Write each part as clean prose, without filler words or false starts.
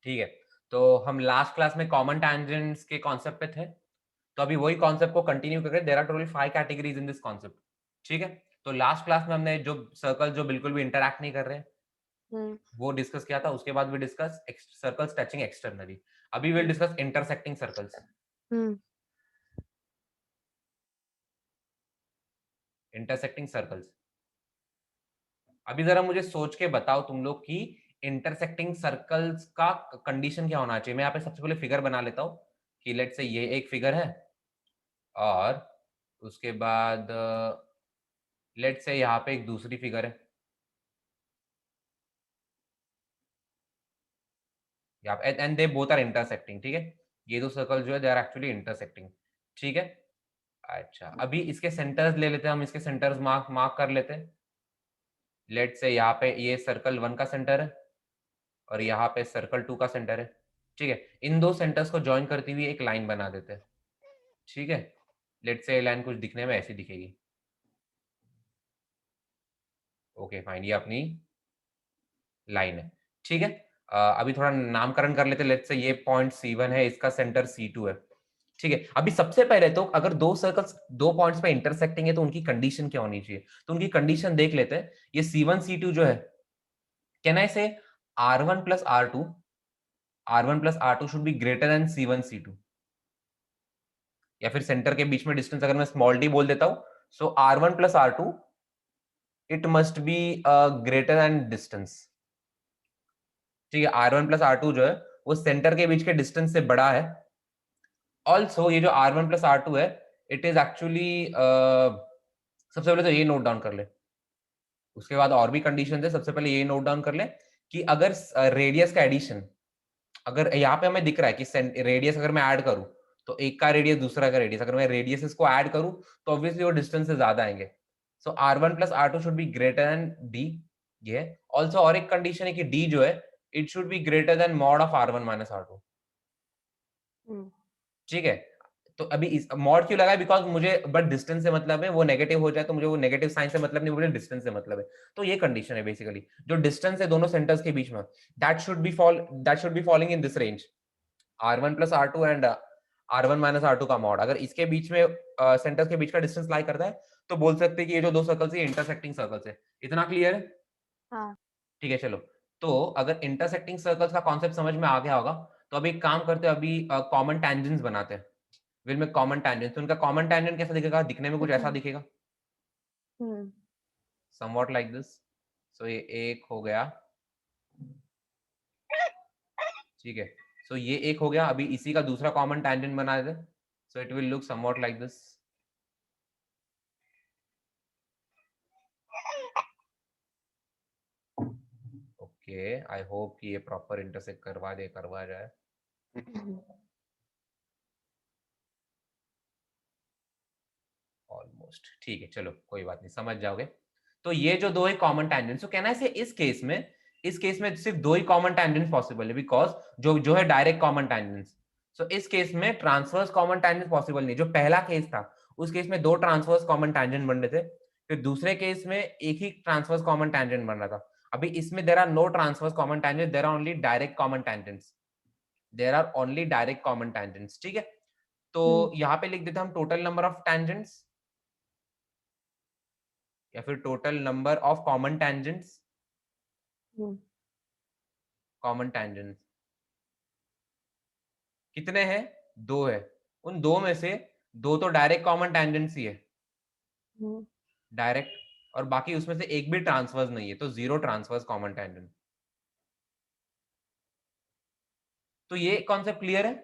ठीक है, तो हम लास्ट क्लास में कॉमन टैंजेंट्स के कॉन्सेप्ट पे थे, तो अभी वही कॉन्सेप्ट को कंटिन्यू करके there are total 5 categories in this concept. ठीक है, तो लास्ट क्लास में हमने जो सर्कल जो बिल्कुल भी इंटरैक्ट नहीं कर रहे वो डिस्कस किया था। उसके बाद we discuss circles touching externally. अभी will discuss intersecting circles. Intersecting circles, अभी जरा मुझे सोच के बताओ तुम लोग कि इंटरसेक्टिंग सर्कल्स का कंडीशन क्या होना चाहिए। मैं यहाँ पे सबसे पहले फिगर बना लेता हूँ कि लेट्स से ये एक फिगर है और उसके बाद लेट्स से यहाँ पे एक दूसरी फिगर है, and they both are intersecting. ठीक है, ये दो सर्कल जो है दे आर एक्चुअली इंटरसेक्टिंग। ठीक है, अच्छा अभी इसके सेंटर्स ले लेते हैं हम, इसके सेंटर्स मार्क मार्क कर लेते हैं। लेट्स से यहाँ पे ये सर्कल 1 का सेंटर है और यहाँ पे सर्कल 2 का सेंटर है। ठीक है, इन दो सेंटर्स को ज्वाइन करती हुई एक लाइन बना देते हैं। ठीक है, लेट्स से लाइन कुछ दिखने में ऐसी दिखेगी। ओके फाइन, ये अपनी लाइन है। ठीक है, अभी थोड़ा नामकरण कर लेते हैं। लेट्स से ये पॉइंट C1 है, इसका सेंटर C2 है। ठीक है, अभी सबसे पहले तो अगर दो सर्कल्स दो पॉइंट्स पे इंटरसेक्टिंग है तो उनकी कंडीशन क्या होनी चाहिए, तो उनकी कंडीशन देख लेते हैं। ये C1 C2 जो है, कैन आई से R1 plus R2, R1 plus R2 should be greater then C1 C2, या फिर सेंटर के बीच में डिस्टेंस अगर मैं स्मॉल डी बोल देता हूं, सो R1 plus R2 it must be greater then distance. ठीक है, R1 प्लस R2 जो है वो सेंटर के बीच के डिस्टेंस से बड़ा है। ऑल्सो ये जो R1 प्लस R2 है, इट इज एक्चुअली सबसे पहले तो ये नोट डाउन कर ले, उसके बाद और भी कंडीशन है। सबसे पहले ये नोट डाउन कर ले कि अगर रेडियस का एडिशन, अगर यहाँ पे हमें दिख रहा है कि रेडियस अगर मैं ऐड करूं तो एक का रेडियस दूसरा का रेडियस, अगर मैं रेडियस इसको ऐड करूं तो ऑब्वियसली वो डिस्टेंस से ज्यादा आएंगे। सो R1 plus R2 should be greater then D। ये ऑल्सो और एक कंडीशन है कि D जो है it should be greater then mod of R1 minus R2। ठीक है, तो अभी इस मॉड क्यों लगा है, बिकॉज मुझे बट डिस्टेंस से मतलब है, वो नेगेटिव हो जाए तो मुझे वो नेगेटिव साइन से मतलब नहीं, मुझे डिस्टेंस से मतलब है। तो ये कंडीशन है बेसिकली, जो डिस्टेंस है दोनों सेंटर्स के बीच में, that should be following in this range R1 plus R2 and R1 minus R2 का मॉड। अगर इसके बीच में सेंटर्स के बीच का डिस्टेंस लाई करता है तो बोल सकते हैं कि ये जो दो सर्कल्स है इंटरसेक्टिंग सर्कल्स है। इतना क्लियर है? हाँ। ठीक है, चलो। तो अगर इंटरसेक्टिंग सर्कल्स का कॉन्सेप्ट समझ में आ गया होगा तो अभी एक काम करते हैं, अभी कॉमन टैंजेंट्स बनाते हैं। विल में कॉमन टैंजेंट, तो उनका कॉमन टैंजेंट कैसा दिखेगा, दिखने में कुछ ऐसा दिखेगा, समवॉट लाइक दिस। सो ये एक हो गया, ठीक है। सो ये एक हो गया, अभी इसी का दूसरा कॉमन टैंजेंट बना देते। सो it will look somewhat like this. Okay, I hope कि ये प्रॉपर इंटरसेक्ट करवा जाए। ऑलमोस्ट ठीक है, चलो कोई बात नहीं, समझ जाओगे। तो ये जो दो ही कॉमन टैंजेंट्स, तो कहना है इस केस में सिर्फ दो ही कॉमन टैंजेंट्स पॉसिबल है, बिकॉज जो जो है डायरेक्ट कॉमन टैंजेंट्स। सो इस केस में ट्रांसवर्स कॉमन टैंजेंट पॉसिबल नहीं। जो पहला केस था उस केस में दो ट्रांसवर्स कॉमन टैंजेंट बन रहे थे, फिर दूसरे केस में एक ही ट्रांसवर्स कॉमन टैंजेंट बन रहा था। अभी इसमें there are no transverse common tangent, there are only direct common tangents, there are only direct common tangents. ठीक है, तो यहाँ पे लिख देते हम टोटल नंबर ऑफ टैंजेंट्स या फिर total number of common tangents. Common tangents कितने हैं, दो है। उन दो में से दो तो डायरेक्ट कॉमन टैंजेंट्स ही है, डायरेक्ट, और बाकी उसमें से एक भी ट्रांसवर्स नहीं है, तो जीरो ट्रांसवर्स कॉमन टैंजेंट। तो ये कॉन्सेप्ट क्लियर है?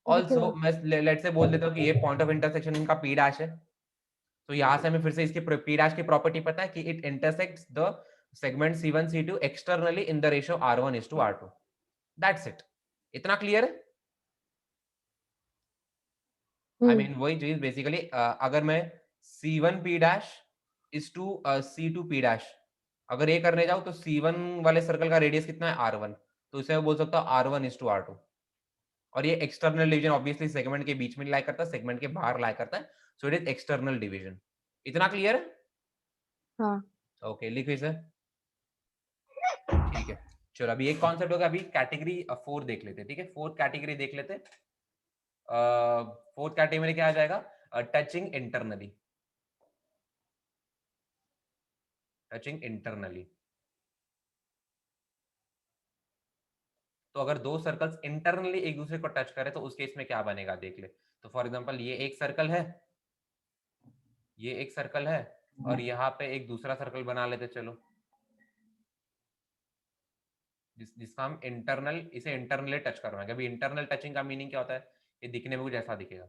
ऑल्सो मैं लेट से बोल देता हूँ कि ये पॉइंट ऑफ इंटरसेक्शन इनका पी डैश है। तो यहां से हमें फिर से इसकी पी डैश की प्रॉपर्टी पता है कि it intersects the segment C1 C2 externally in the ratio R1:R2। That's it. इतना क्लियर है? आई मीन वही चीज बेसिकली, अगर मैं C1 P dash is to C2 P dash अगर ये करने जाऊं तो C1 वाले सर्कल का रेडियस कितना है R1, तो इसे मैं बोल सकता हूँ R1:R2। और ये एक्सटर्नल डिवीजन ऑब्वियसली सेगमेंट के बीच में लाई करता है, सेगमेंट के बाहर लाई करता है, so it is external division. इतना क्लियर है? हाँ। ओके, लिखो इसे। ठीक है, चलो अभी एक कॉन्सेप्ट होगा, अभी कैटेगरी 4 देख लेते हैं, ठीक है। फोर्थ कैटेगरी देख लेते हैं। फोर्थ कैटेगरी क्या आ जाएगा? Touching internally. टचिंग इंटरनली, तो अगर दो सर्कल्स इंटरनली एक दूसरे को टच करे तो उस केस में क्या बनेगा देख ले। तो फॉर एग्जांपल ये एक सर्कल है, ये एक सर्कल है, और यहाँ पे एक दूसरा सर्कल बना लेते चलो, जिसका हम इंटरनल, इसे इंटरनली टच करवाएंगे। अभी इंटरनल टचिंग का मीनिंग क्या होता है? ये दिखने में कुछ ऐसा दिखेगा,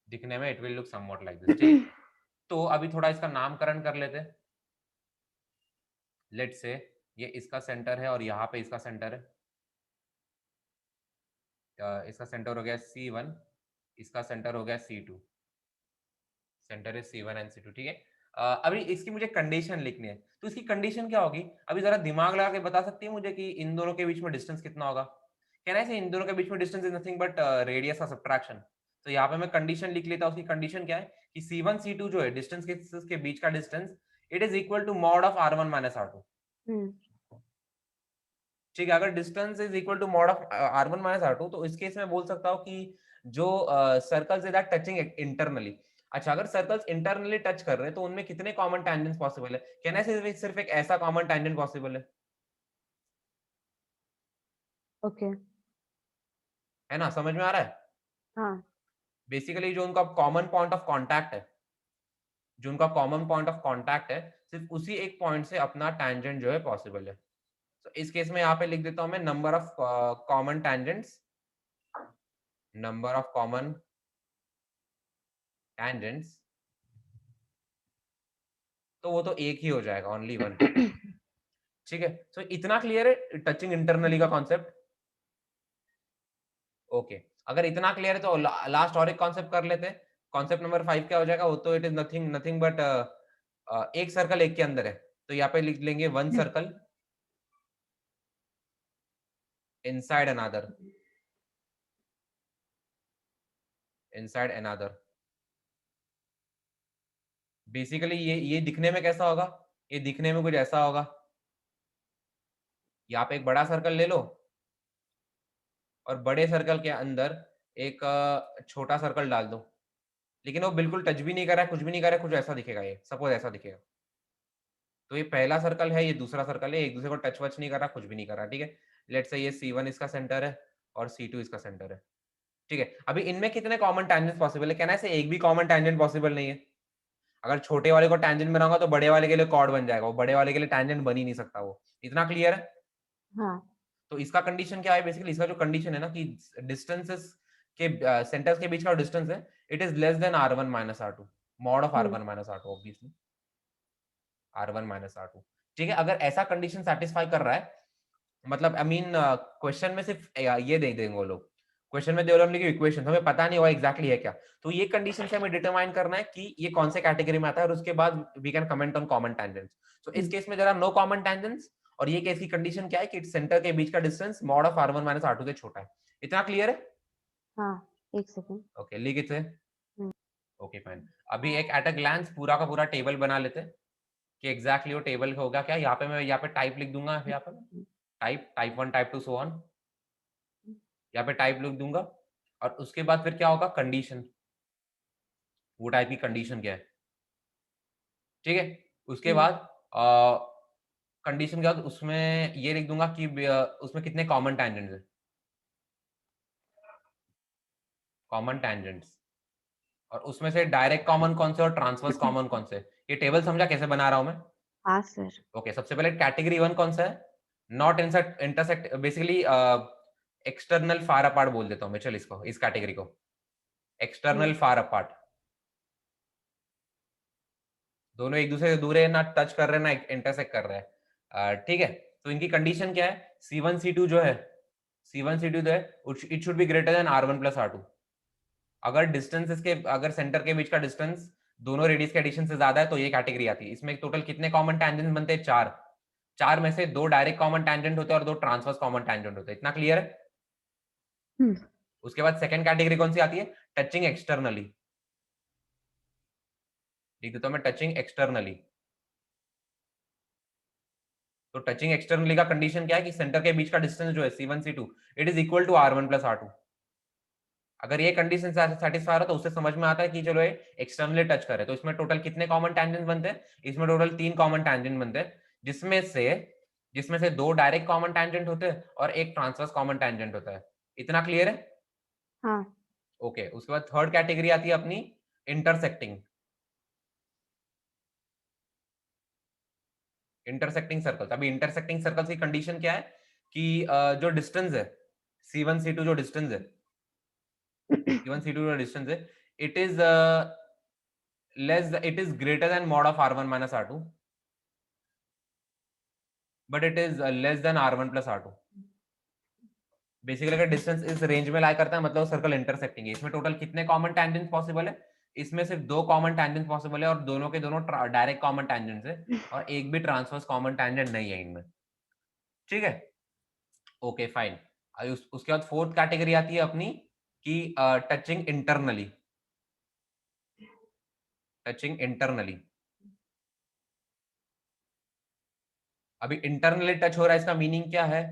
दिखने में it will look somewhat like this, ठीक है। तो अभी थोड़ा इसका नामकरण कर लेते हैं। लेट्स से ये इसका सेंटर है और यहाँ पे इसका सेंटर है। इसका सेंटर हो गया C1, इसका सेंटर हो गया C2। सेंटर है C1 एंड C2, ठीक है। अभी इसकी मुझे कंडीशन लिखनी है, तो इसकी कंडीशन क्या होगी? अभी जरा दिमाग लगा के बता सकती है मुझे कि इन दोनों के बीच में डिस्टेंस कितना होगा? कैन आई से इन दोनों के बीच में distance is nothing but radius of subtraction. तो यहाँ पे मैं कंडीशन लिख लेता हूँ। उसकी कंडीशन क्या है कि C1 C2 जो है डिस्टेंस के बीच का distance, it is equal to mod of R1 minus R2। ठीक है, अगर distance is equal to mod of R1 minus R2, तो इस केस में बोल सकता हूँ कि जो सर्कल्स इज टचिंग इंटरनली। अच्छा, अगर सर्कल्स इंटरनली टच कर रहे हैं तो उनमें कितने कॉमन टेंजेंट्स पॉसिबल है? कहना है सिर्फ एक ऐसा कॉमन टेंजेंट पॉसिबल ओके, है ना? समझ में आ रहा है? हाँ, बेसिकली जो उनका कॉमन पॉइंट ऑफ कांटेक्ट है, जो उनका कॉमन पॉइंट ऑफ कांटेक्ट है, सिर्फ उसी एक पॉइंट से अपना टेंजेंट जो है पॉसिबल है। तो इस केस में यहाँ पे लिख देता हूँ मैं number of common tangents, number of common tangents, तो वो तो एक ही हो जाएगा, ओनली वन। ठीक है, तो इतना क्लियर है टचिंग इंटरनली का कॉन्सेप्ट? ओके, अगर इतना क्लियर है तो लास्ट और एक कॉन्सेप्ट कर लेते हैं। कॉन्सेप्ट नंबर 5 क्या हो जाएगा? वो तो it is nothing nothing but एक सर्कल एक के अंदर है, तो यहाँ पे लिख लेंगे one circle inside another, inside another. Basically ये दिखने में कैसा होगा? ये दिखने में कुछ ऐसा होगा, यहाँ पे एक बड़ा सर्कल ले लो और बड़े सर्कल के अंदर एक छोटा सर्कल डाल दो, लेकिन वो बिल्कुल टच भी नहीं कर रहा है, कुछ भी नहीं कर रहा है, कुछ ऐसा दिखेगा। ये सपोज ऐसा दिखेगा। तो ये पहला सर्कल है, ये दूसरा सर्कल है, एक दूसरे को टच वच नहीं कर रहा, कुछ भी नहीं कर रहा, ठीक है। लेट्स से ये C1 इसका सेंटर है और C2 इसका सेंटर है, ठीक है। अभी इनमें कितने कॉमन टैंजेंट्स पॉसिबल है? कहना है एक भी कॉमन टैंजेंट पॉसिबल नहीं है। अगर छोटे वाले को टैंजेंट बनाऊंगा तो बड़े वाले के लिए कॉर्ड बन जाएगा, वो बड़े वाले के लिए टैंजेंट बन ही नहीं सकता। वो इतना क्लियर है? हाँ, तो इसका कंडीशन क्या है? बेसिकली इसका जो कंडीशन है ना कि डिस्टेंसेस के सेंटर्स के बीच का डिस्टेंस है, it is less than R1 minus R2, mod of R1 minus R2, obviously R1 minus R2, ठीक है। अगर ऐसा कंडीशन सेटिस्फाई कर रहा है, मतलब आई मीन क्वेश्चन में सिर्फ ये दे देंगे वो लोग, क्वेश्चन में दे रहे हैं इक्वेशन, हमें पता नहीं हुआ एग्जैक्टली है क्या, तो ये कंडीशन से हमें डिटरमाइन करना है कि ये कौन से कैटेगरी में आता है, और उसके बाद we can comment on common tangents. तो इस केस में जरा नो कॉमन टेंजेंट्स, और ये केस की कंडीशन क्या है कि सेंटर के बीच का distance mod of R1 minus R2 से छोटा है। इतना क्लियर है? हाँ, एक सेकंड। ओके, लिख इट। Okay fine. अभी एक एट अ ग्लांस पूरा का पूरा टेबल बना लेते हैं कि एग्जैक्टली वो टेबल होगा क्या। यहाँ पे मैं यहाँ पे टाइप लिख दूंगा, यहाँ पे टाइप 1 टाइप 2 सो ऑन, यहाँ पे टाइप लिख दूंगा, और उसके बाद फिर क्या होगा? कंडीशन, वो टाइप की कंडीशन क्या है, ठीक है। उसके बाद कंडीशन के बाद उसमें ये लिख दूंगा कि उसमें कितने कॉमन टेंजेंट्स है, कॉमन टेंजेंट्स, और उसमें से डायरेक्ट कॉमन कौन से और ट्रांसवर्स कॉमन कौन से। ये टेबल समझा कैसे बना रहा हूं मैं? हाँ सर। ओके, सबसे पहले कैटेगरी 1 कौन सा है? Not intersect, basically external far apart बोल देता हूं मैं, चल इसको, इस कैटेगरी को एक्सटर्नल फार अपार्ट। दोनों एक दूसरे से दूर है, ना टच कर रहे हैं ना इंटरसेक्ट कर रहे हैं, ठीक है। तो इनकी कंडीशन क्या है? C1 C2 जो है, C1 C2 जो है, it should be greater then R1 plus R2। अगर डिस्टेंस इसके, अगर सेंटर के बीच का डिस्टेंस दोनों रेडियस के एडिशन से ज्यादा है तो ये कैटेगरी आती है। इसमें टोटल कितने कॉमन टेंजेंट बनते हैं? 4। 4 में से 2 डायरेक्ट कॉमन टेंजेंट होते हैं और 2 ट्रांसवर्स कॉमन टेंजेंट होते हैं। इतना क्लियर है? उसके बाद सेकंड कैटेगरी कौन सी आती है? Touching externally. लिख देता हूं मैं टचिंग एक्सटर्नली। तो टचिंग एक्सटर्नली का कंडीशन क्या है कि सेंटर के बीच का डिस्टेंस जो है C1 C2 it is equal to R1 plus R2। अगर ये कंडीशन सेटिस्फाई हो तो उससे समझ में आता है कि चलो ये एक्सटर्नली टच करे। तो इसमें टोटल कितने कॉमन टैंजेंट बनते हैं? इसमें टोटल 3 कॉमन टैंजेंट बनते हैं, जिसमें से 2 डायरेक्ट कॉमन टैंजेंट होते हैं और एक ट्रांसवर्स कॉमन टैंजेंट होता है। इतना क्लियर है? हाँ। ओके, उसके बाद थर्ड कैटेगरी आती है अपनी इंटरसेक्टिंग। Intersecting circles. अभी इंटरसेक्टिंग सर्कल्स की कंडीशन क्या है कि जो डिस्टेंस है C1 C2 जो डिस्टेंस है C1 C2 जो डिस्टेंस है it is it is greater than mod of R1 minus R2 but it is less than R1 plus R2। Basically अगर डिस्टेंस इस रेंज में लाई करता है मतलब सर्कल इंटरसेक्टिंग है। इसमें टोटल कितने कॉमन टैंजेंट्स पॉसिबल है? इसमें सिर्फ 2 कॉमन टैंजेंट्स पॉसिबल है और दोनों के दोनों डायरेक्ट कॉमन टैंजेंट्स है और एक भी ट्रांसवर्स कॉमन टैंजेंट नहीं है इनमें। ठीक है, ओके फाइन। उसके बाद फोर्थ कैटेगरी आती है अपनी कि टचिंग इंटरनली। टचिंग इंटरनली, अभी इंटरनली टच हो रहा है इसका मीनिंग क्या है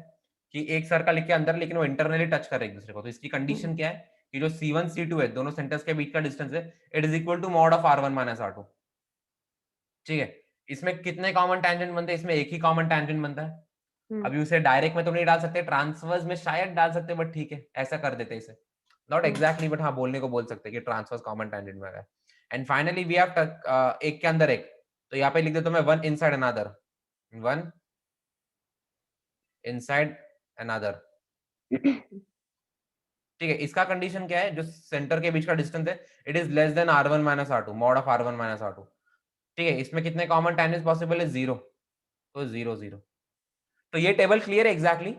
कि एक सर्कल के अंदर लेकिन वो इंटरनली टच कर रहे हैं एक दूसरे को। तो इसकी कंडीशन क्या है कि जो C1 C2 है दोनों सेंटर्स के बीच का डिस्टेंस है it is equal to mod of R1 minus R2। ठीक है, इसमें कितने कॉमन टैंजेंट बनते हैं? इसमें एक ही कॉमन टैंजेंट बनता है। अभी उसे डायरेक्ट में तो नहीं डाल सकते, ट्रांसवर्स में शायद डाल सकते, बट ठीक है ऐसा कर देते इसे। नॉट एग्जैक्टली बट हाँ बोलने को बोल सकते हैं कि ट्रांसवर्स कॉमन टैंजेंट में है। एंड फाइनली वी हैव एक के अंदर एक, तो यहाँ पे लिख देता हूं मैं one inside another, one inside another. ठीक है, इसका कंडीशन क्या है? जो सेंटर के बीच का डिस्टेंस है it is less than R1 minus R2, mod of R1 minus R2। ठीक है, इसमें कितने कॉमन टैंजेंट्स पॉसिबल है? 0, तो 0 0। तो ये टेबल क्लियर है एग्जैक्टली?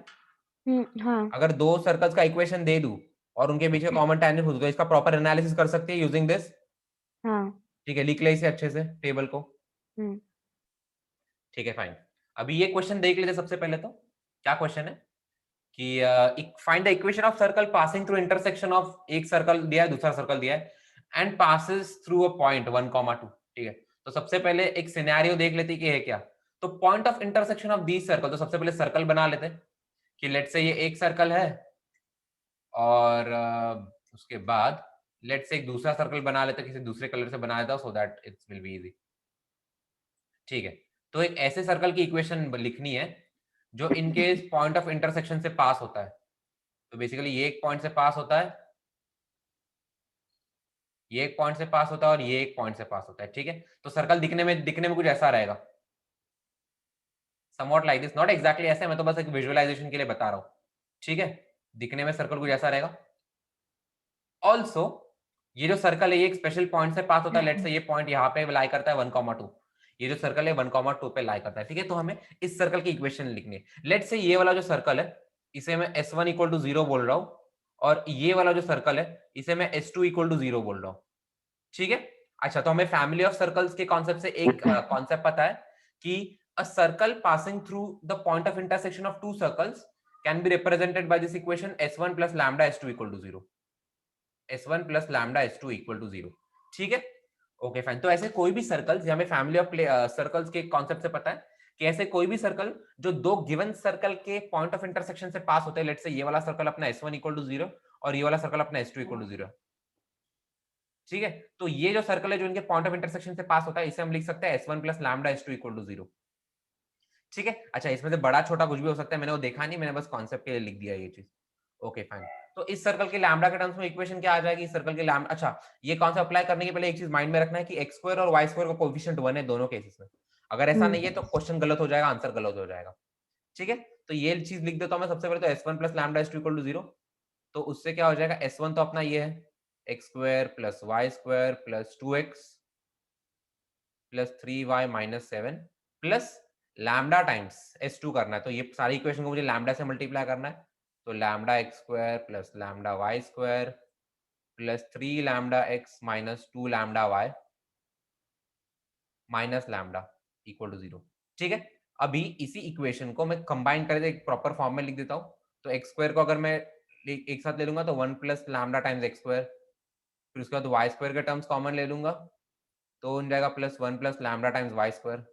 हाँ। अगर दो सर्कल्स का इक्वेशन दे दूं और उनके बीच में कॉमन टैंजेंट हो तो इसका प्रॉपर एनालिसिस कर सकते हैं यूजिंग दिस। हाँ। ठीक है, लिख ले इसे अच्छे से टेबल को। हम्म। ठीक है फाइन। अभी ये क्वेश्चन देख लेते सबसे पहले। तो क्या क्वेश्चन है कि find the equation of circle passing through intersection of, एक सर्कल दिया है दूसरा सर्कल दिया है and passes through a point 1,2। ठीक है, तो सबसे पहले एक सिनेरियो देख लेते कि है क्या। तो point of intersection of these circle, तो सबसे पहले सर्कल बना लेते कि लेट्स से ये एक सर्कल है और उसके बाद लेट्स से एक दूसरा सर्कल बना लेते, किसी दूसरे कलर से बना देता so that it's will be easy. ठीक है, तो एक ऐसे सर्कल की इक्वेशन लिखनी है जो इनके पॉइंट ऑफ इंटरसेक्शन से पास होता है। तो बेसिकली ये एक पॉइंट से पास होता है, ये एक पॉइंट से पास होता है और ये एक पॉइंट से पास होता है। ठीक है, तो सर्कल दिखने में कुछ ऐसा रहेगा, somewhat like this, not exactly ऐसे, मैं तो बस एक विजुअलाइजेशन के लिए बता रहा हूं। ठीक है, दिखने में सर्कल कुछ ऐसा रहेगा। ऑल्सो ये जो सर्कल है ये एक स्पेशल पॉइंट से पास होता है। लेट्स से ये पॉइंट यहाँ पे लाई करता है 1,2, ये जो सर्कल है 1,2 पे लाई करता है। ठीक है, तो हमें इस सर्कल की इक्वेशन लिखनी है। लेट्स से ये वाला जो सर्कल है इसे मैं S1 इक्वल टू 0 बोल रहा हूं और ये वाला जो सर्कल है इसे मैं S2 इक्वल टू 0 बोल रहा हूं। ठीक है, अच्छा, तो हमें फैमिली ऑफ सर्कल्स के कॉन्सेप्ट से एक कॉन्सेप्ट पता है कि a circle passing through the point of intersection of two circles can be represented by this equation S1 plus lambda S2 equal to 0। S1 plus lambda S2 equal to 0। ठीक है, okay fine. तो ऐसे कोई भी circles, हमें family of circles के concept से पता है कि ऐसे कोई भी सर्कल जो दो गिवन सर्कल के पॉइंट ऑफ इंटरसेक्शन से पास होते हैं, लेट्स से ये वाला सर्कल अपना S1 इक्वल टू 0 और ये वाला सर्कल अपना S2 इक्वल टू 0। ठीक है, तो ये जो सर्कल है जो इनके पॉइंट ऑफ इंटरसेक्शन से पास होता है इसे हम लिख सकते हैं S1 plus lambda S2 equal to 0। ठीक है, अच्छा, इसमें से बड़ा छोटा कुछ भी हो सकता है, मैंने वो देखा नहीं, मैंने बस कॉन्सेप्ट के लिए लिख दिया ये चीज। Okay fine. तो इस सर्कल के लैम्डा के टर्म्स में इक्वेशन क्या आ जाएगी? इस सर्कल के लैम्डा, अच्छा, ये कॉन्सेप्ट अप्लाई करने के पहले एक चीज माइंड में रखना है कि एक्स स्क्वायर और वाई स्क्वायर का कोएफिशिएंट 1 है दोनों केसेस में। अगर ऐसा नहीं है तो क्वेश्चन गलत हो जाएगा, आंसर गलत हो जाएगा। ठीक है, तो ये चीज लिख देता हूं मैं सबसे पहले। तो S1 plus lambda S2 equal to 0, तो उससे क्या हो जाएगा? S1 तो अपना ये है x square plus y square plus 2x plus 3y minus 7 plus lambda times S2 करना है। तो ये सारी इक्वेशन को मुझे लैम्डा से मल्टीप्लाई करना है। तो lambda x square plus lambda y square plus 3 lambda x minus 2 lambda y minus lambda equal to 0। ठीक है, अभी इसी इक्वेशन को मैं कंबाइन करके एक प्रॉपर फॉर्म में लिख देता हूँ। तो एक्स स्क्वायर को अगर मैं एक साथ ले लूंगा तो 1 plus lambda times x square, फिर उसके बाद वाई स्क्वायर के टर्म्स कॉमन ले लूंगा तो हो जाएगा plus 1 plus lambda times y square.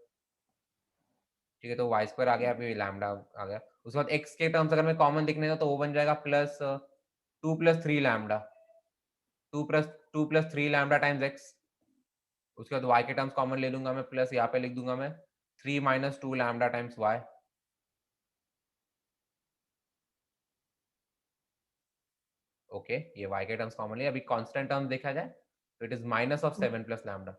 ठीक है, तो वाई स्क्वायर आ गया, फिर लैम्डा आ गया। उसके बाद एक्स के टर्म्स अगर मैं कॉमन दिखने दो तो वो बन जाएगा plus 2 + 3 lambda, 2 + 3 lambda times x. उसके बाद वाई के टर्म्स कॉमन ले लूंगा मैं, प्लस यहाँ पे लिख दूंगा मैं 3 - 2 लैम्डा टाइम्स वाई। ओके, ये वाई के टर्म्स कॉमन लिया। अभी कांस्टेंट टर्म्स देखा जाए तो it is -7 + lambda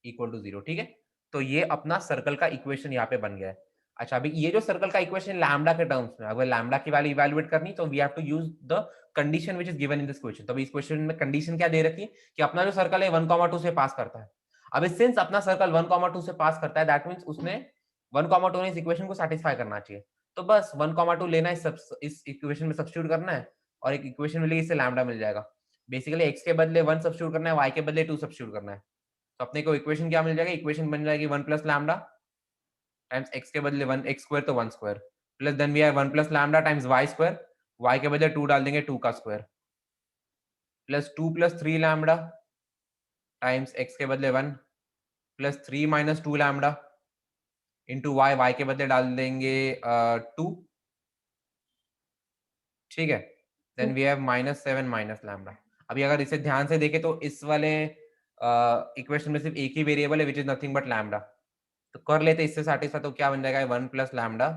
equal to 0। ठीक है, तो ये अपना सर्कल का इक्वेशन यहाँ पे बन गया है। अच्छा, अभी ये जो सर्कल का इक्वेशन लैम्डा के टर्म्स में, अगर लैम्डा की वैल्यू इवैल्यूएट करनी तो we have to use the condition which is given in this question. तो अभी इस क्वेश्चन में कंडीशन क्या दे रखी है कि अपना जो सर्कल है 1, 2 से पास करता है। अब सिंस अपना सर्कल 1, 2 से पास करता है, दैट मींस उसने 1, 2 ने इस इक्वेशन को सैटिस्फाई करना चाहिए। तो बस 1, 2 लेना है, इस इक्वेशन में सब्स्टिट्यूट करना है और एक इक्वेशन मिलेगी, इससे लैम्डा मिल जाएगा। बेसिकली x के बदले 1 सब्स्टिट्यूट करना है, y के बदले 2 सब्स्टिट्यूट करना है। तो अपने को इक्वेशन क्या मिल जाएगा, इक्वेशन बन जाएगी 1 + लैम्डा टाइम्स x के बदले 1 x स्क्वायर तो 1 square, plus then we have 1 + lambda times y square, y के बदले 2 डाल देंगे 2 का square, plus 2 + 3 lambda times x के बदले 1 प्लस 3 - 2 लैम्डा इंटू y के बदले डाल देंगे 2। ठीक है, देन वी हैव -7 - लैम्डा। अभी अगर इसे ध्यान से देखें तो इस वाले इक्वेशन में सिर्फ एक ही वेरिएबल है which is nothing but lambda. तो कर लेते इससे सैटिस्फाई, तो क्या बन जाएगा 1 + lambda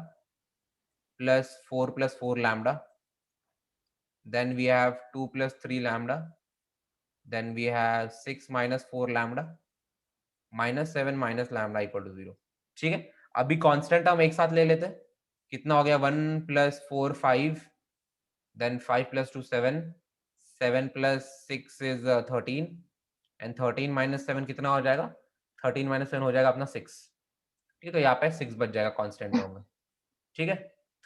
plus 4 + 4 lambda, then we have 2 + 3 lambda, then we have 6 - 4 lambda -7 - lambda equal to 0। ठीक है, अभी कांस्टेंट टर्म एक साथ ले लेते हैं। कितना हो गया 1 + 4 5, then 5 + 2 7, 7 + 6 is 13 and 13 - 7 कितना हो जाएगा, 13 - 7 हो जाएगा अपना 6। ठीक है, तो यहाँ पे 6 बच जाएगा कांस्टेंट टर्म में। ठीक है,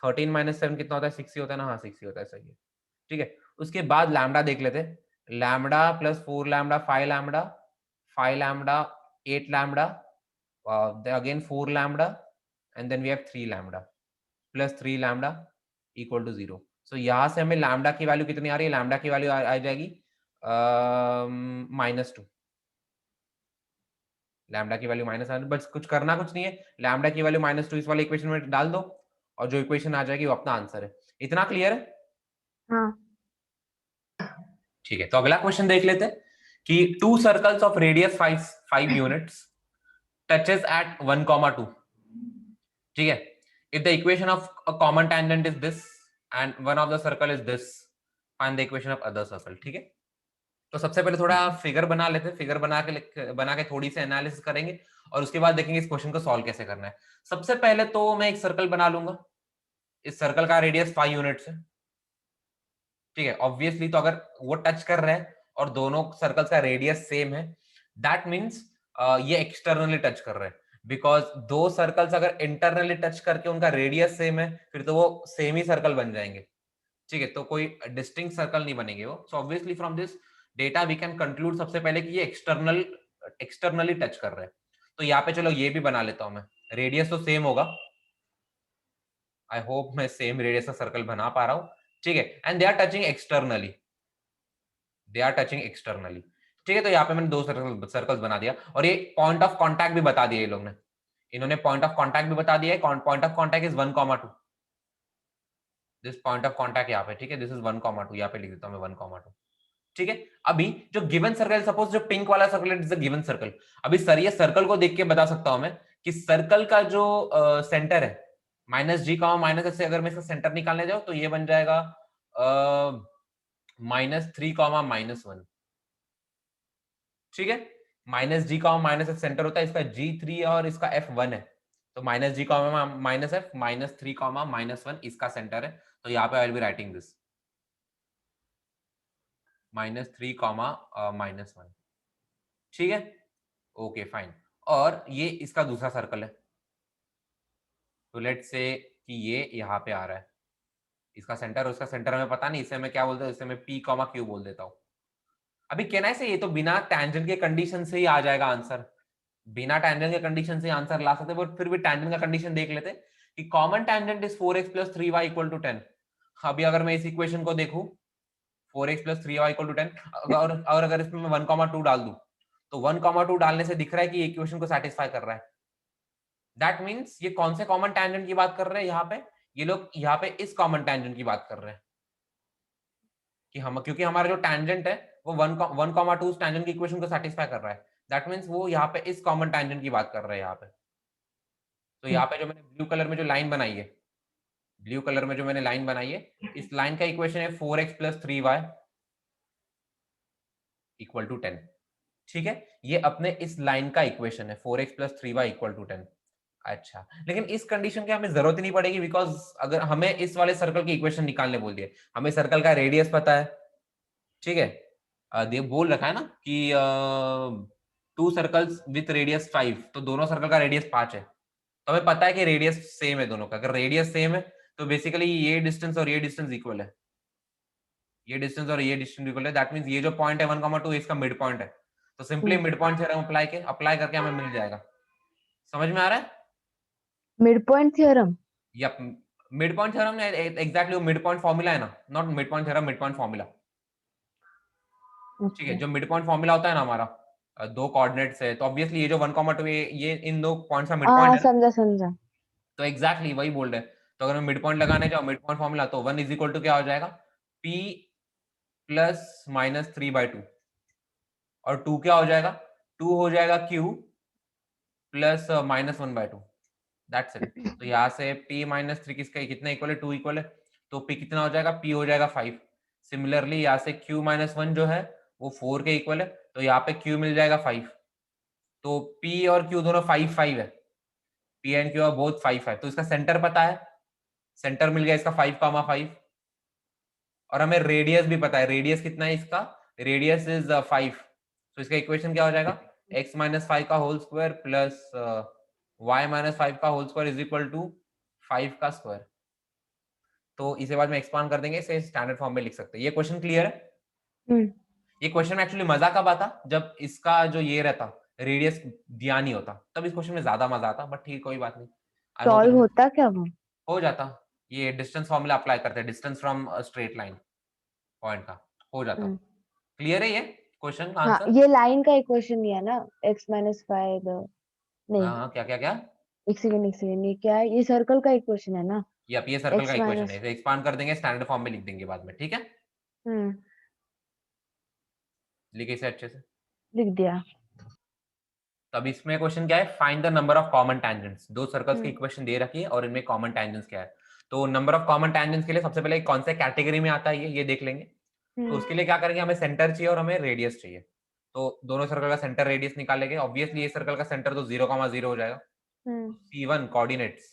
13 - 7 कितना होता है, 6 ही होता है ना, हाँ 6 ही होता है, सही है। ठीक है, उसके बाद लैम्डा देख लेते हैं। Lambda plus 4 lambda 5 lambda, 5 lambda 8 lambda, again 4 lambda and then we have 3 lambda plus 3 lambda equal to 0। So यहाँ से हमें लैम्डा की वैल्यू कितनी आ रही है, लैम्डा की वैल्यू आ जाएगी -2। लैम्डा की वैल्यू माइनस, बस कुछ करना कुछ नहीं है, लैम्डा की वैल्यू -2 इस वाले इक्वेशन में डाल दो और जो इक्वेशन आ जाएगी वो अपना आंसर है। इतना क्लियर है? हाँ। ठीक है, तो अगला क्वेश्चन देख लेते हैं कि two circles of radius 5 units touches at 1, 2। ठीक है, if the equation of a common tangent is this and one of the circle is this, find the equation of other circle. ठीक है, तो सबसे पहले थोड़ा फिगर बना लेते हैं, फिगर बना के थोड़ी सी एनालिसिस करेंगे और उसके बाद देखेंगे इस क्वेश्चन को सॉल्व कैसे करना है। सबसे पहले तो मैं एक सर्कल बना लूंगा, इस सर्कल का रेडियस 5 यूनिट्स है। ठीक है, ऑब्वियसली तो अगर वो टच कर रहे हैं और दोनों सर्कल्स का रेडियस सेम है, दैट मींस ये एक्सटर्नली टच कर रहे हैं। बिकॉज दो सर्कल्स अगर इंटरनली टच करके उनका रेडियस सेम है, फिर तो वो सेम ही सर्कल बन जाएंगे। ठीक है, तो कोई डिस्टिंक्ट सर्कल नहीं बनेंगे वो। So obviously from this data we can conclude सबसे पहले कि ये एक्सटर्नली टच कर रहे हैं। तो यहाँ पे चलो ये भी बना लेता हूं मैं, रेडियस तो सेम होगा। आई होप मैं सेम रेडियस का सर्कल बना पा रहा हूं। ठीक है, and they are touching externally, they are touching externally. ठीक है, तो यहाँ पे मैंने दो सर्कल्स बना दिया और ये पॉइंट ऑफ कॉन्टैक्ट भी बता दिया ये लोग ने, इन्होंने पॉइंट ऑफ कॉन्टैक्ट भी बता दिया है। Point of contact is 1, 2, this point of contact यहाँ पे। ठीक है, दिस इज 1, 2, यहाँ पे लिख देता हूँ मैं 1, 2। ठीक है, अभी जो गिवन सर्कल, सपोज जो पिंक वाला circle is a given circle. अभी सर ये सर्कल को देख के बता सकता हूं मैं कि सर्कल का जो सेंटर है -g, -s से अगर मैं इसका सेंटर निकालने जाऊं तो ये बन जाएगा -3, ठीक है, -g, -f सेंटर होता है, इसका g3 और इसका f1 है। तो -g, -f, -3, -1 इसका सेंटर है। तो यहाँ पे I will be writing this -3, -1। ठीक है, ओके फाइन। और ये इसका दूसरा सर्कल है, तो लेट्स से कि ये यहाँ पे आ रहा है, इसका सेंटर, उसका सेंटर हमें पता नहीं, इसे मैं क्या बोलता हूँ, इसे मैं p, q बोल देता हूँ। अभी कहना है ये तो बिना टैंजेंट के कंडीशन से ही आ जाएगा आंसर, बिना टैंजेंट के कंडीशन से आंसर ला सकते, बट फिर भी टैंजेंट का कंडीशन देख लेते कि common tangent is 4x + 3y = 10। अभी अगर मैं इस इक्वेशन को देखूं 4x + 3y = 10, और अगर इसमें मैं 1, 2 डाल दूं तो 1, 2 डालने से दिख रहा है कि इक्वेशन को सेटिस्फाई कर रहा है। दैट मीन्स ये कौन से कॉमन टेंजेंट की बात कर रहे हैं यहाँ पे, ये लोग यहाँ पे इस कॉमन टेंजेंट की बात कर रहे हैं कि हम, क्योंकि हमारा जो टेंजेंट है वो 1,2 टेंजेंट की इक्वेशन को सेटिस्फाई कर रहा है, दैट मीन्स वो यहाँ पे इस कॉमन टेंजेंट की बात कर रहे हैं यहाँ पे। तो यहाँ पे जो मैंने ब्लू कलर में जो लाइन बनाई है, ब्लू कलर में जो मैंने लाइन बनाई है, इस लाइन का इक्वेशन है 4x + 3y = 10। ठीक है, ये अपने इस लाइन का इक्वेशन है 4x + 3y = 10। अच्छा, लेकिन इस कंडीशन की हमें जरूरत ही नहीं पड़ेगी, बिकॉज अगर हमें इस वाले सर्कल की इक्वेशन निकालने बोल दिए, हमें सर्कल का रेडियस पता है। ठीक है, देव बोल रखा है ना कि 2 सर्कल्स विथ रेडियस 5, तो दोनों सर्कल का रेडियस 5 है, तो हमें पता है कि रेडियस सेम है दोनों का। अगर रेडियस सेम है तो बेसिकली ये डिस्टेंस और ये डिस्टेंस इक्वल है, ये डिस्टेंस और ये डिस्टेंस इक्वल है, दैट मींस ये जो पॉइंट है 1,2 इसका मिड पॉइंट है, तो simply mid point theorem apply करके हमें मिल जाएगा। समझ में आ रहा है? Mid point theorem? या मिड पॉइंट थ्योरम ने एग्जैक्टली मिड पॉइंट फॉर्मूला है ना, not mid point theorem, mid point formula. ठीक है, जो मिड पॉइंट फॉर्मूला होता है ना हमारा, दो कोऑर्डिनेट्स है, तो ऑब्वियसली ये जो 1,2 ये इन दो पॉइंट्स का मिड पॉइंट है ना, समझा समझा। तो एग्जैक्टली वही बोल रहे हैं। तो अगर मैं मिड पॉइंट लगाने जाऊं, मिड पॉइंट फॉर्मूला, तो 1 = क्या हो जाएगा, p + -3/2, और 2 क्या हो जाएगा, 2 हो जाएगा q + -1/2, दैट्स इट। तो यहाँ से p - 3 किसका कितना इक्वल है, 2 इक्वल है, तो p कितना हो जाएगा, p हो जाएगा 5। सिमिलरली यहाँ से q - 1 जो है वो 4 के इक्वल है, तो यहाँ पे q मिल जाएगा 5। तो p और q दोनों 5 है, p and q are both 5 तो इसका सेंटर पता है, सेंटर मिल गया इसका 5,5, और हमें रेडियस भी पता है, रेडियस कितना है इसका, रेडियस इज 5। तो इसका इक्वेशन क्या हो जाएगा, x - 5 का होल स्क्वायर प्लस y - 5 का होल स्क्वायर = 5 का स्क्वायर। तो इसे बाद में एक्सपांड कर देंगे, इसे स्टैंडर्ड फॉर्म में लिख सकते हैं। ये क्वेश्चन क्लियर है? ये क्वेश्चन में एक्चुअली मजा कब आता, जब इसका जो ये रहता रेडियस दिया नहीं होता, तब इस क्वेश्चन में ज्यादा मजा आता, बट ठीक कोई बात नहीं, आई होप सॉल्व होता क्या वो? हो जाता। ये डिस्टेंस फॉर्मूला अप्लाई करते हैं, distance from straight line point का, हो जाता। क्लियर है ये क्वेश्चन का हाँ, आंसर? ये लाइन का इक्वेशन दिया ना, x - 5 नहीं, हाँ, क्या क्या क्या, एक सेकंड, ये क्या है, ये सर्कल का इक्वेशन है ना? ये सर्कल का x इक्वेशन है, माइनस इसे एक्सपांड कर देंगे, स्टैंडर्ड फॉर्म में लिख देंगे बाद में, ठीक है? लिखे इसे अच्छे से। लिख दिया। तो अब इसमें क्वेश्चन क्या है, find the number of common tangents. दो सर्कल्स की इक्वेशन दे रखी है और इनमें कॉमन टेंजेंट्स क्या है। तो नंबर ऑफ कॉमन टेंजेंट्स के लिए सबसे पहले कौन से कैटेगरी में आता है ये देख लेंगे। तो उसके लिए क्या करेंगे, हमें सेंटर चाहिए और हमें रेडियस चाहिए। तो दोनों सर्कल का सेंटर रेडियस निकालेंगे। ऑब्वियसली ये सर्कल का सेंटर तो 0,0 हो जाएगा, C1 कोऑर्डिनेट्स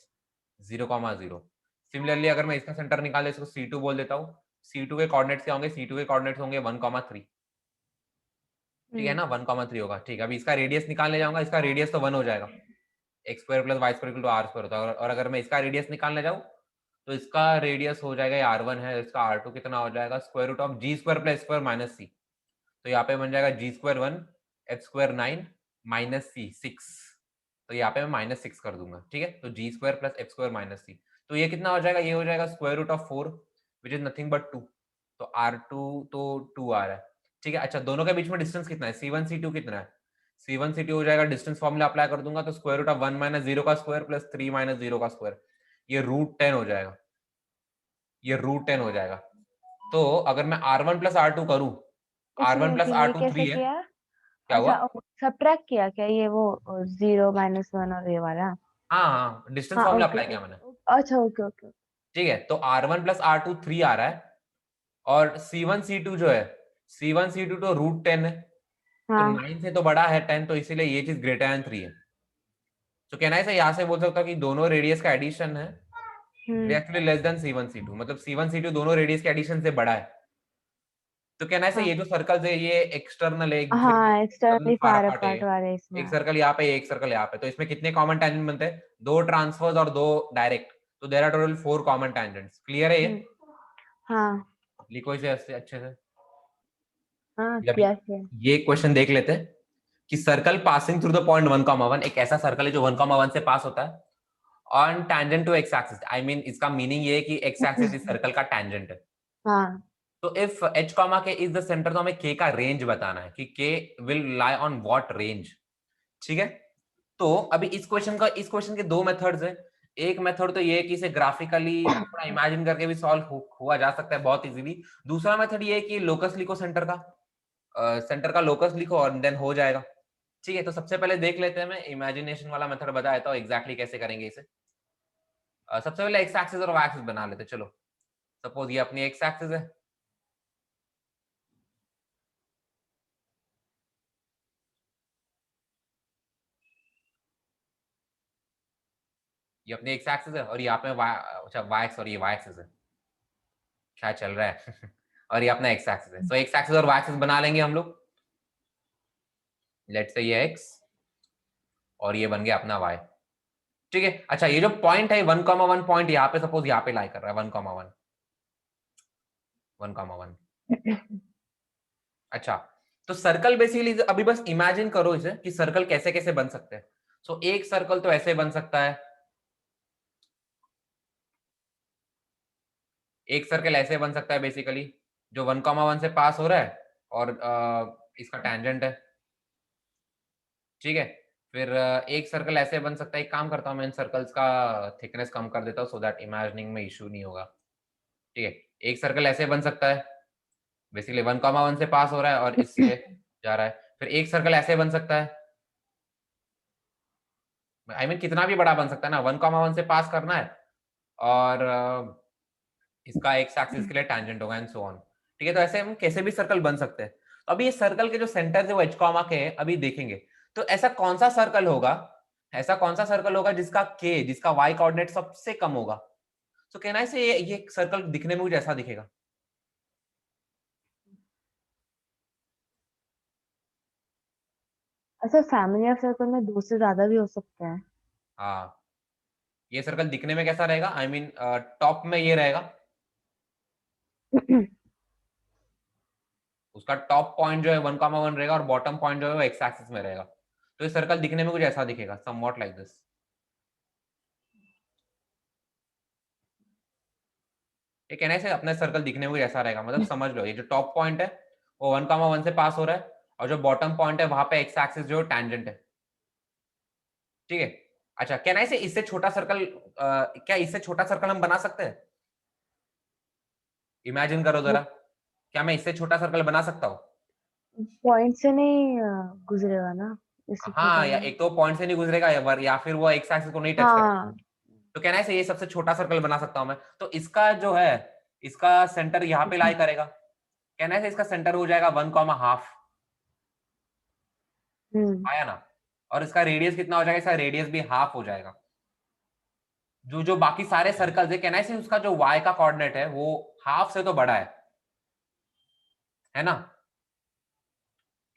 0,0। सिमिलरली अगर मैं इसका सेंटर निकाले, इसको C2 बोल देता हूँ। C2 के कोऑर्डिनेट्स क्या होंगे, C2 के कोऑर्डिनेट्स होंगे 1,3। ठीक है ना, 1,3 होगा। ठीक है, अभी इसका रेडियस निकालने जाऊंगा, इसका रेडियस तो 1 हो जाएगा, x² + y² = r² होता है। और अगर मैं इसका रेडियस निकालने जाऊं, तो इसका रेडियस हो जाएगा, ये r1 है, इसका r2 कितना हो जाएगा, √g² + x² - c। तो यहाँ पे बन जाएगा g² 1, f² 9 - c 6। तो यहाँ पे मैं -6 कर दूंगा, ठीक है। तो g² + f² - c, तो ये कितना हो जाएगा, ये हो जाएगा √4 विच इज नथिंग बट 2। तो r2 तो 2 आ रहा है, ठीक है। अच्छा, दोनों के बीच में डिस्टेंस कितना है, C1 C2 कितना है, C1 C2 हो जाएगा, डिस्टेंस फॉर्मूला अप्लाई कर दूंगा, तो √1 - 0 का स्क्वायर प्लस 3 - 0 का स्क्वायर, ये √10 हो जाएगा, ये √10 हो जाएगा। तो अगर मैं r1 + r2 करूं, r1 + ये r2 कैसे 3 है। किया? क्या हुआ? अच्छा, सब्ट्रैक्ट किया क्या ये वो 0 - 1 और ये वाला? हाँ हाँ, डिस्टेंस हाँ, फॉर्मूला ओके अप्लाई किया मैंने। अच्छा, ओके ओके। ठीक है, तो r1 + r2 3 आ रहा है, और C1 C2 जो है, C1 C2 तो √10 है, तो हाँ 9 से तो बड़ा है 10, तो इसीलिए ये चीज > 3 है। तो कहना है यहाँ से बोल सकता हूँ कि दोनों रेडियस का एडिशन है एक्चुअली < C1 C2, मतलब C1 C2 दोनों रेडियस के एडिशन से बड़ा है। तो कहना है ये जो सर्कल्स है ये एक्सटर्नल है, एक दूसरे के हाँ, एक्सटर्नल एक्सटर्नली फार फार अपार्ट है। अपार्ट वाले एक इसमें। सर्कल यहाँ पे, एक सर्कल यहाँ पे, तो इसमें कितने कॉमन टेंजेंट बनते हैं, 2 ट्रांसफर्स और 2 डायरेक्ट, तो there are total 4 common tangents. Clear है ये? हाँ लिखो इसे अच्छे से। हाँ, जब किया किया। ये क्वेश्चन देख लेते हैं कि circle passing through the point 1,1, एक ऐसा सर्कल है जो 1,1 से पास होता है on tangent to x axis. I mean इसका मीनिंग ये है कि एक्स एक्सिस इस सर्कल का टैंजेंट है। हाँ तो if h, k is the centre, तो हमें k का रेंज बताना है कि k will lie on what range. ठीक है, तो अभी इस क्वेश्चन के दो मेथड्स हैं। एक मेथड तो ये है कि इसे ग्राफिकली थोड़ा इमेजिन करके भी सॉल्व हुआ जा सकता है बहुत इजीली। दूसरा मेथड ये है कि लोकस लिखो, सेंटर का लोकस लिखो और देन हो जाएगा। ठीक है, तो सबसे पहले देख लेते हैं, मैं इमेजिनेशन वाला मेथड बता देता हूँ एग्जैक्टली कैसे करेंगे इसे। सबसे पहले एक्स एक्सिस और वाई एक्सिस बना लेते हैं। चलो सपोज ये अपनी एक्स एक्सिस है, ये अपनी एक्स एक्सिस है और यहाँ पे वाई एक्स और ये वाई एक्सिस है, शायद चल रहा है और ये अपना एक्स एक्सिस है। सो एक्स एक्सिस और वाई एक्सिस बना लेंगे हम लोग। लेट्स से ये एक्स और ये बन गया अपना वाई। ठीक है, अच्छा ये जो पॉइंट है 1,1 पॉइंट यहाँ पे सपोज यहाँ पे लाई कर रहा है 1,1 1,1। अच्छा, तो सर्कल बेसिकली अभी बस इमेजिन करो इसे कि सर्कल कैसे कैसे बन सकते हैं। सो एक सर्कल तो ऐसे बन सकता है, एक सर्कल ऐसे बन सकता है बेसिकली, जो 1,1 से पास हो रहा है और इसका टेंजेंट है। ठीक है, फिर एक सर्कल ऐसे बन सकता है। एक काम करता हूँ मैं इन सर्कल्स का थिकनेस कम कर देता हूँ सो दैट इमेजिनिंग में इशू नहीं होगा। ठीक है, एक सर्कल ऐसे बन सकता है, बेसिकली 1,1 से पास हो रहा है और इससे जा रहा है। फिर एक सर्कल ऐसे बन सकता है, आई मीन कितना भी बड़ा बन सकता है ना, 1,1 से पास करना है और इसका एक्स एक्सिस के लिए टैंजेंट होगा एंड सो ऑन। ठीक है, तो ऐसे हम कैसे भी सर्कल बन सकते हैं। तो अभी ये सर्कल के जो सेंटर है वो एच कॉमा के हैं, अभी देखेंगे। तो ऐसा कौन सा सर्कल होगा, जिसका वाई कोऑर्डिनेट सबसे कम होगा। तो कहना है से ये सर्कल दिखने में कुछ ऐसा दिखेगा। अच्छा, फैमिली ऑफ सर्कल में दो से ज्यादा भी हो सकते हैं। हाँ, ये सर्कल दिखने में कैसा रहेगा, आई मीन टॉप में ये रहेगा, उसका टॉप पॉइंट जो है 1,1 रहेगा और बॉटम पॉइंट जो है वो एक्स एक्सिस में रहेगा। तो ये सर्कल दिखने में कुछ ऐसा दिखेगा, समवॉट लाइक दिस। ये कहने से अपना सर्कल दिखने में कुछ ऐसा रहेगा, मतलब समझ लो ये जो टॉप पॉइंट है वो 1,1 से पास हो रहा है और जो बॉटम पॉइंट है वहां पे एक्स एक्सिस जो टैंजेंट है। ठीक है, अच्छा कहना है इससे छोटा सर्कल, क्या इससे छोटा सर्कल हम बना सकते हैं? इमेजिन करो जरा, क्या मैं इससे छोटा सर्कल बना सकता हूँ? पॉइंट से नहीं गुजरेगा ना, इससे छोटा हाँ, या नहीं। एक तो पॉइंट से नहीं गुजरेगा या फिर वो एक्स एक्सिस को नहीं टच करेगा। हाँ। तो कहना है ये सबसे छोटा सर्कल बना सकता हूं मैं। तो इसका जो है, इसका सेंटर यहाँ पे लाई करेगा। कहना है इसका सेंटर हो जाएगा 1,5 आया ना, और इसका रेडियस कितना हो जाएगा, इसका रेडियस भी हाफ हो जाएगा। जो जो बाकी सारे सर्कल्स है, कहना है उसका जो y का कोऑर्डिनेट है वो हाफ से तो बड़ा है ना।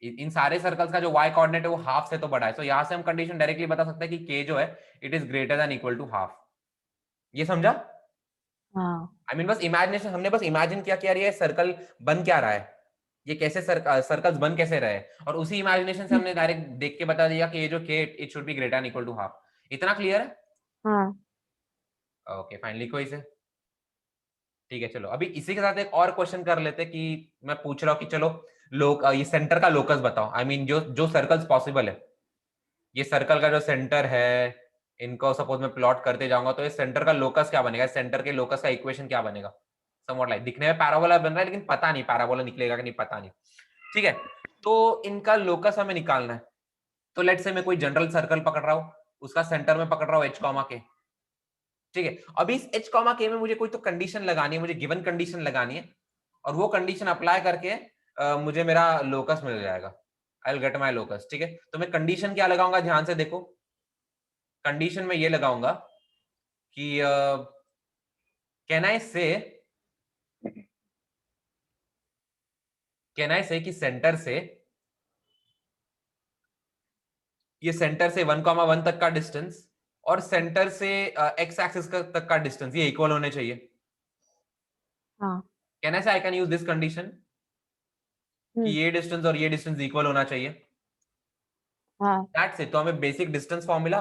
इन सारे सर्कल्स का जो y कोऑर्डिनेट है वो हाफ से तो बड़ा है। तो यहां से हम कंडीशन डायरेक्टली बता सकते हैं कि k जो है it is greater than equal to half. ये समझा? हाँ। आई मीन बस इमेजिनेशन, हमने बस इमेजिन किया कि यार ये सर्कल बन क्या रहा है, ये कैसे सर्कल्स बन कैसे रहे, और उसी इमेजिनेशन से हमने डायरेक्ट देख के बता दिया कि ये जो k it should be greater than equal to half. इतना क्लियर है? हाँ। ओके फाइन, लिखो इसे। ठीक है, चलो अभी इसी के साथ एक और क्वेश्चन कर लेते हैं कि मैं पूछ रहा हूँ कि चलो ये सेंटर का लोकस बताओ। आई मीन जो जो सर्कल्स पॉसिबल है, ये सर्कल का जो सेंटर है, इनको सपोज मैं प्लॉट करते जाऊंगा तो ये सेंटर का लोकस क्या बनेगा, सेंटर के लोकस का इक्वेशन क्या बनेगा। समवॉट लाइक दिखने में पैराबोला बन रहा है लेकिन पता नहीं पैराबोला निकलेगा कि नहीं, पता नहीं। ठीक है, तो इनका लोकस हमें निकालना है। तो लेट्स से मैं कोई जनरल सर्कल पकड़ रहा हूँ, उसका सेंटर में पकड़ रहा हूँ एच कॉमा के। ठीक है, अभी इस एच कॉमा के में मुझे कोई तो कंडीशन लगानी है, मुझे गिवन कंडीशन लगानी है और वो कंडीशन अप्लाई करके मुझे मेरा लोकस मिल जाएगा। I will get my locus. ठीक है, तो मैं कंडीशन क्या लगाऊंगा, ध्यान से देखो। कंडीशन में ये लगाऊंगा कि कैन आई से कि सेंटर से, ये सेंटर से 1,1 तक का डिस्टेंस और सेंटर से एक्स एक्सिस तक का डिस्टेंस ये इक्वल होने चाहिए। हाँ। कैन आई से I can use this condition कि ये डिस्टेंस और ये डिस्टेंस इक्वल होना चाहिए। हाँ। That's it. तो हमें बेसिक डिस्टेंस फॉर्मूला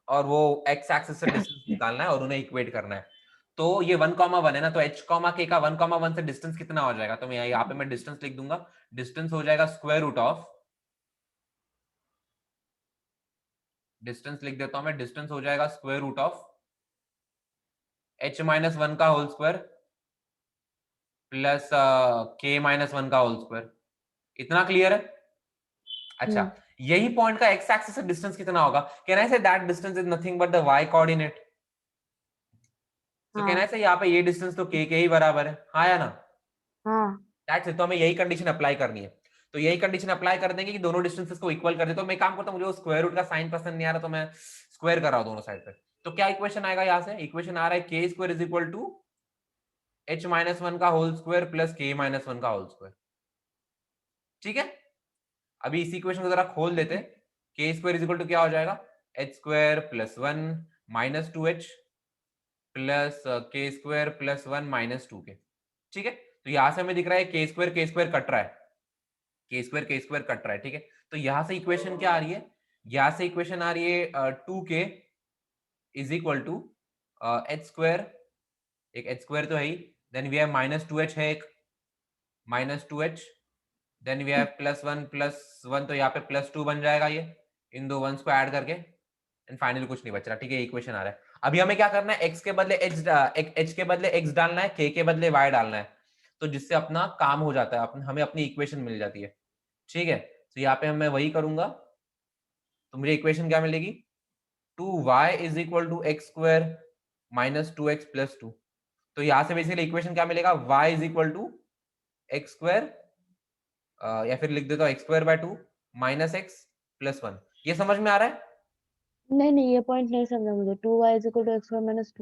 और वो एक्स एक्सिस से डिस्टेंस निकालना है और उन्हें इक्वेट करना है। तो ये 1,1 है ना, तो h कॉमा k का 1,1 से डिस्टेंस कितना हो जाएगा, तो मैं यहाँ पे मैं डिस्टेंस लिख दूंगा। डिस्टेंस हो जाएगा स्क्वायर रूट ऑफ डिस्टेंस लिख देता हूं मैं, डिस्टेंस हो जाएगा स्क्वायर रूट ऑफ h-1 का होल स्क्वायर प्लस k-1 का होल स्क्वायर। इतना क्लियर है? अच्छा, यही पॉइंट का x एक्सिस से डिस्टेंस कितना होगा? Can I say that distance is nothing but the y coordinate. तो कैन आई हाँ से यहाँ पे ये डिस्टेंस तो k के ही बराबर है, हाँ या ना? हाँ दैट्स इट। तो हमें यही कंडीशन अप्लाई करनी है। तो यही कंडीशन अप्लाई कर देंगे कि दोनों डिस्टेंसेस को इक्वल कर दे। तो मैं काम करता हूँ, मुझे स्क्वायर रूट का साइन पसंद नहीं आ रहा, तो मैं स्क्वायर कर रहा हूँ दोनों साइड पे। तो क्या इक्वेशन आएगा यहाँ से? इक्वेशन आ रहा है k square is equal to h-1 का होल स्क्वायर प्लस k-1 का होल स्क्वायर। ठीक है, अभी इसी इक्वेशन को जरा खोल देते हैं। k square is equal to क्या हो जाएगा? h square plus 1 minus 2h plus k square plus 1 minus 2k। ठीक है, तो यहां से हमें दिख रहा है k स्क्वायर कट रहा है, k स्क्वायर कट रहा है। ठीक है, तो यहां से इक्वेशन क्या आ रही है? यहां से इक्वेशन आ रही है 2k is equal to h square, एक h स्क्वायर तो है ही, then we have minus 2h है एक, minus 2h, then we have plus 1 तो यहाँ पे प्लस 2 बन जाएगा ये, इन दो वंस को ऐड करके, एंड फाइनली कुछ नहीं बच रहा। ठीक है, इक्वेशन आ रहा है। अभी हमें क्या करना है? x के बदले h के बदले x डालना है, k के बदले y डालना है, तो जिससे अपना काम हो जाता है, हमें अपनी इक्वेशन मिल जाती है। ठीक है, तो यहाँ पे मैं वही करूंगा, तो मुझे इक्वेशन क्या मिलेगी? 2y is equal to x square minus 2x plus 2। तो यहां से बेसिकली इक्वेशन क्या मिलेगा? y is equal to x square, या फिर लिख देता हूँ x square by 2 minus x plus 1। ये समझ में आ रहा है? नहीं नहीं, ये पॉइंट नहीं समझा मुझे। 2y = x² - 2x +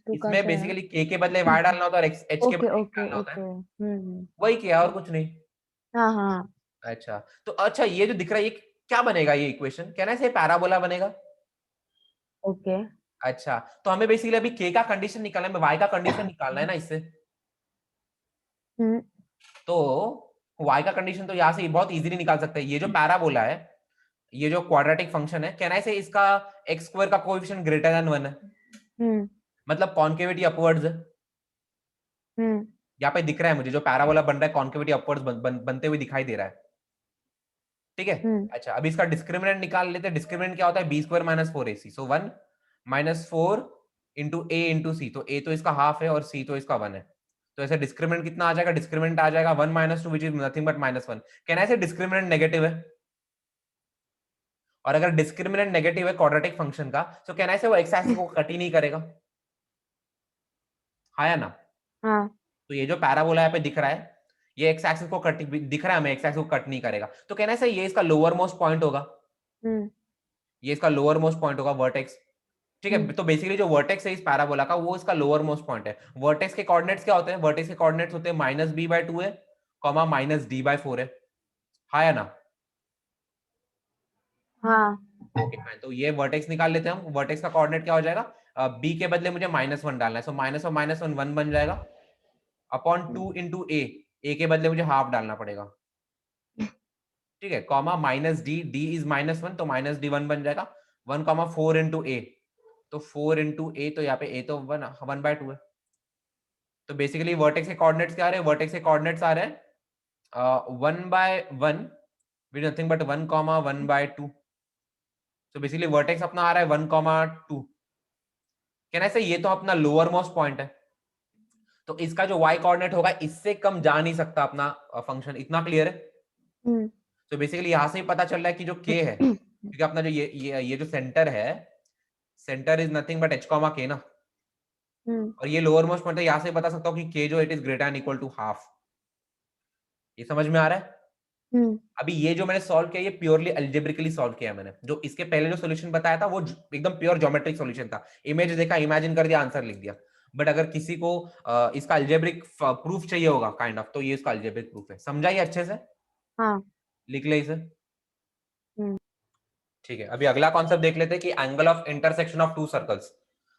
2 का इसमें क्या है? बेसिकली k के बदले y डालना होता है और h के ओके बदले x ओके डालना होता ओके। है, हम्म। वही किया और कुछ नहीं। हाँ हाँ। अच्छा, तो अच्छा ये जो दिख रहा है ये क्या बनेगा? ये इक्वेशन कहना है पैराबोला बनेगा। ओके। अच्छा, तो हमें बेसिकली अभी k का कंडीशन निकालना है, y का कंडीशन निकालना है ना इससे। हम्म तो y का कंडीशन तो यहाँ से बहुत इजीली निकाल सकते हैं। ये जो पैराबोला है, ये जो क्वाड्रेटिक फंक्शन है, कहना है इसका एक्स स्क्वायर का कोएफिशिएंट ग्रेटर देन 1 है, हम्म मतलब कॉन्केविटी अपवर्ड्स है। हम्म यहाँ पे दिख रहा है मुझे जो पैराबोला बन रहा है कॉन्केविटी अपवर्ड्स बनते हुए दिखाई दे रहा है। ठीक है, हम्म अच्छा अभी इसका डिस्क्रिमिनेंट निकाल लेते हैं। डिस्क्रिमिनेंट क्या होता है? बी स्क्वायर माइनस 4ac, सो 1 माइनस 4 इंटू ए इंटू सी। तो ए तो इसका हाफ है और सी तो इसका 1 है, तो ऐसे डिस्क्रिमिनेंट कितना आ जाएगा? डिस्क्रिमिनेंट आ जाएगा 1 minus 2 which is nothing but minus 1। कहना है डिस्क्रिमिनेंट नेगेटिव है, और अगर डिस्क्रिमिनेंट नेगेटिव है क्वाड्रेटिक फंक्शन का, तो कहना है वो एक्स एक्सिस को कट ही नहीं करेगा, हाँ या ना? हाँ। तो ये जो पैराबोला यहाँ पे दिख रहा है, ये एक्स एक्सिस को कट दिख रहा है हमें, एक्स एक्सिस को कट नहीं करेगा, तो कहना है ये इसका लोअर मोस्ट पॉइंट होगा, हम्म ये इसका लोअर मोस्ट पॉइंट होगा वर्टेक्स। ठीक है, हम्म तो बेसिकली जो वर्टेक्स है इस पैराबोला का, वो इसका लोअर मोस्ट पॉइंट है। वर्टेक्स के कोऑर्डिनेट्स क्या होते हैं? वर्टेक्स के कोऑर्डिनेट्स होते हैं -b/2 है, कॉमा -d/4 है, हाँ या ना? हाँ। ओके फाइन, तो ये वर्टेक्स निकाल लेते हैं हम। वर्टेक्स का कोऑर्डिनेट क्या हो जाएगा? b के बदले मुझे -1 डालना है, सो माइनस और माइनस 1 1 बन जाएगा, अपॉन 2 इंटू ए के बदले मुझे हाफ डालना पड़ेगा। ठीक है, comma minus D, D is -1 तो माइनस डी 1 बन जाएगा, 1 कॉमा 4 इंटू ए, तो 4 इंटू ए, तो यहाँ पे ए तो 1/2 है। तो बेसिकली वर्टेक्स के कोऑर्डिनेट्स क्या आ रहे हैं? वर्टेक्स के कोऑर्डिनेट्स आ रहे हैं 1/1 विद नथिंग बट 1,1/2। तो बेसिकली वर्टेक्स अपना आ रहा है 1,2। कहना है ये तो अपना लोअर मोस्ट पॉइंट है, तो इसका जो y कोऑर्डिनेट होगा इससे कम जा नहीं सकता अपना फंक्शन। इतना क्लियर है? हम्म तो बेसिकली यहां से ही पता चल रहा है कि जो k है, क्योंकि अपना जो ये जो सेंटर है, centre is nothing but h comma k ना, हम्म और ये लोअर मोस्ट पॉइंट है। यहां से बता सकता हूँ कि k जो it is greater and equal to half. ये समझ में आ रहा है? हम्म अभी ये जो मैंने सॉल्व किया, ये प्योरली अल्जेब्रिकली सॉल्व किया मैंने। जो इसके पहले जो सॉल्यूशन बताया था वो एकदम प्योर ज्योमेट्रिक सॉल्यूशन था, इमेज देखा, इमेजिन कर दिया, आंसर लिख दिया। बट अगर किसी को इसका अल्जेब्रिक प्रूफ चाहिए होगा काइंड ऑफ, तो ये इसका अल्जेब्रिक प्रूफ है। समझा ये अच्छे से? हाँ। लिख ले इसे। हम्म ठीक है, अभी अगला कॉन्सेप्ट देख लेते हैं कि angle of intersection of two circles.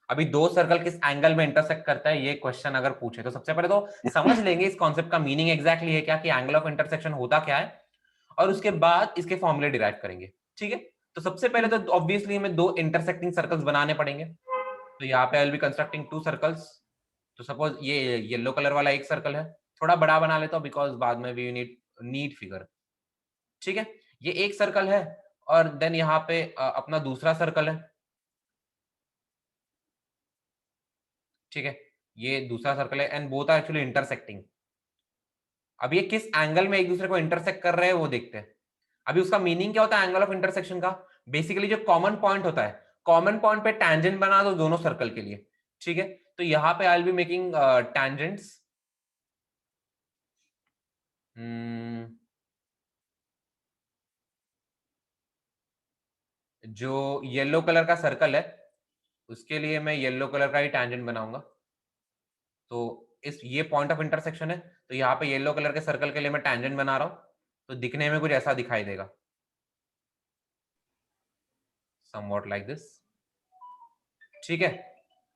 अभी दो सर्कल किस एंगल में इंटरसेक्ट करता है, ये क्वेश्चन अगर पूछे तो सबसे पहले तो समझ लेंगे इस कॉन्सेप्ट का मीनिंग एग्जैक्टली है क्या, कि एंगल ऑफ इंटरसेक्शन होता क्या है, और उसके बाद इसके फॉर्मूले डिराइव करेंगे। ठीक है, तो सबसे पहले तो ऑब्वियसली हमें दो इंटरसेक्टिंग सर्कल्स बनाने पड़ेंगे। तो यहाँ पे I will B constructing to circles. तो सपोज ये येलो कलर वाला एक सर्कल है, थोड़ा बड़ा बना लेता हूँ बिकॉज बाद में वी नीड फिगर। ठीक है, ये एक सर्कल है, और देन यहाँ पे अपना दूसरा सर्कल है, ठीक है, ये दूसरा सर्कल है and both are actually intersecting. अब ये किस एंगल में एक दूसरे को इंटरसेक्ट कर रहे हैं वो देखते हैं। अभी उसका मीनिंग क्या होता है एंगल ऑफ इंटरसेक्शन का? बेसिकली जो कॉमन पॉइंट होता है, कॉमन पॉइंट पे टैंजेंट बना दो दोनों सर्कल के लिए, ठीक है। तो यहाँ पे I will be making tangents, जो येलो कलर का सर्कल है उसके लिए मैं येलो कलर का ही टैंजेंट बनाऊंगा। तो इस ये पॉइंट ऑफ इंटरसेक्शन है, तो यहाँ पे येलो कलर के सर्कल के लिए मैं टैंजेंट बना रहा हूं, तो दिखने में कुछ ऐसा दिखाई देगा, समवॉट लाइक दिस, ठीक है।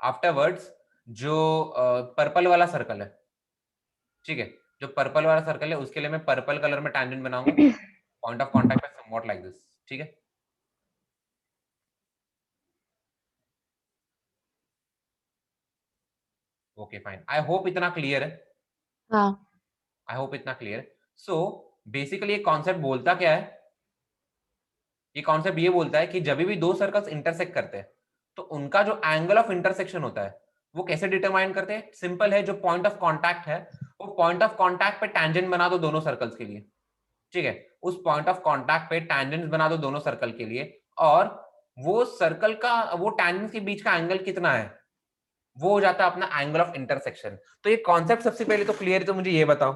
आफ्टरवर्ड्स जो पर्पल वाला सर्कल है, ठीक है, जो पर्पल वाला सर्कल है उसके लिए मैं पर्पल कलर में टैंजेंट बनाऊंगा, पॉइंट ऑफ कांटेक्ट पे समवॉट लाइक दिस, ठीक है। ओके फाइन, आई होप इतना क्लियर है, हाँ आई होप इतना क्लियर है। सो बेसिकली ये कॉन्सेप्ट बोलता क्या है? ये कॉन्सेप्ट ये बोलता है कि जब भी दो सर्कल्स इंटरसेक्ट करते हैं तो उनका जो एंगल ऑफ इंटरसेक्शन होता है वो कैसे डिटरमाइन करते हैं? सिंपल है, जो पॉइंट ऑफ कांटेक्ट है वो पॉइंट ऑफ कांटेक्ट पे टैंजेंट बना दो दोनों सर्कल्स के लिए, ठीक है। उस पॉइंट ऑफ कांटेक्ट पे टैंजेंट्स बना दो दोनों सर्कल के लिए, और वो सर्कल का वो टैंजेंट्स के बीच का एंगल कितना है वो हो जाता है अपना एंगल ऑफ इंटरसेक्शन। तो ये कॉन्सेप्ट सबसे पहले तो क्लियर है, तो मुझे ये बताओ,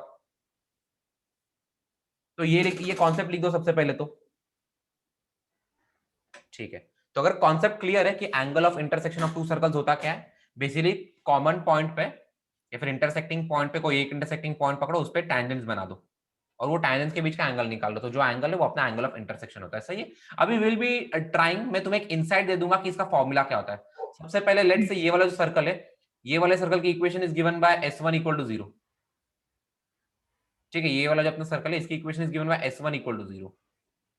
तो ये कॉन्सेप्ट लिख दो सबसे पहले तो, ठीक है। तो अगर कॉन्सेप्ट क्लियर है कि angle of intersection of two circles होता क्या है, बेसिकली कॉमन पॉइंट पे या फिर इंटरसेक्टिंग पॉइंट पे कोई एक इंटरसेक्टिंग पॉइंट पकड़ो, उस पे टैंजेंट्स बना दो और वो टैंजेंट्स के बीच का एंगल निकाल लो, तो जो एंगल है वो अपना एंगल ऑफ इंटरसेक्शन होता है, सही है। अभी विल बी ट्राइंग, मैं तुम्हें एक इनसाइट दे दूंगा कि इसका फॉर्मूला क्या होता है। सबसे पहले लेट्स से ये वाला जो सर्कल है, ये वाले सर्कल की equation is given by S1 equal to 0, ठीक है। ये वाला जो अपना सर्कल है इसकी equation is given by S1 equal to 0,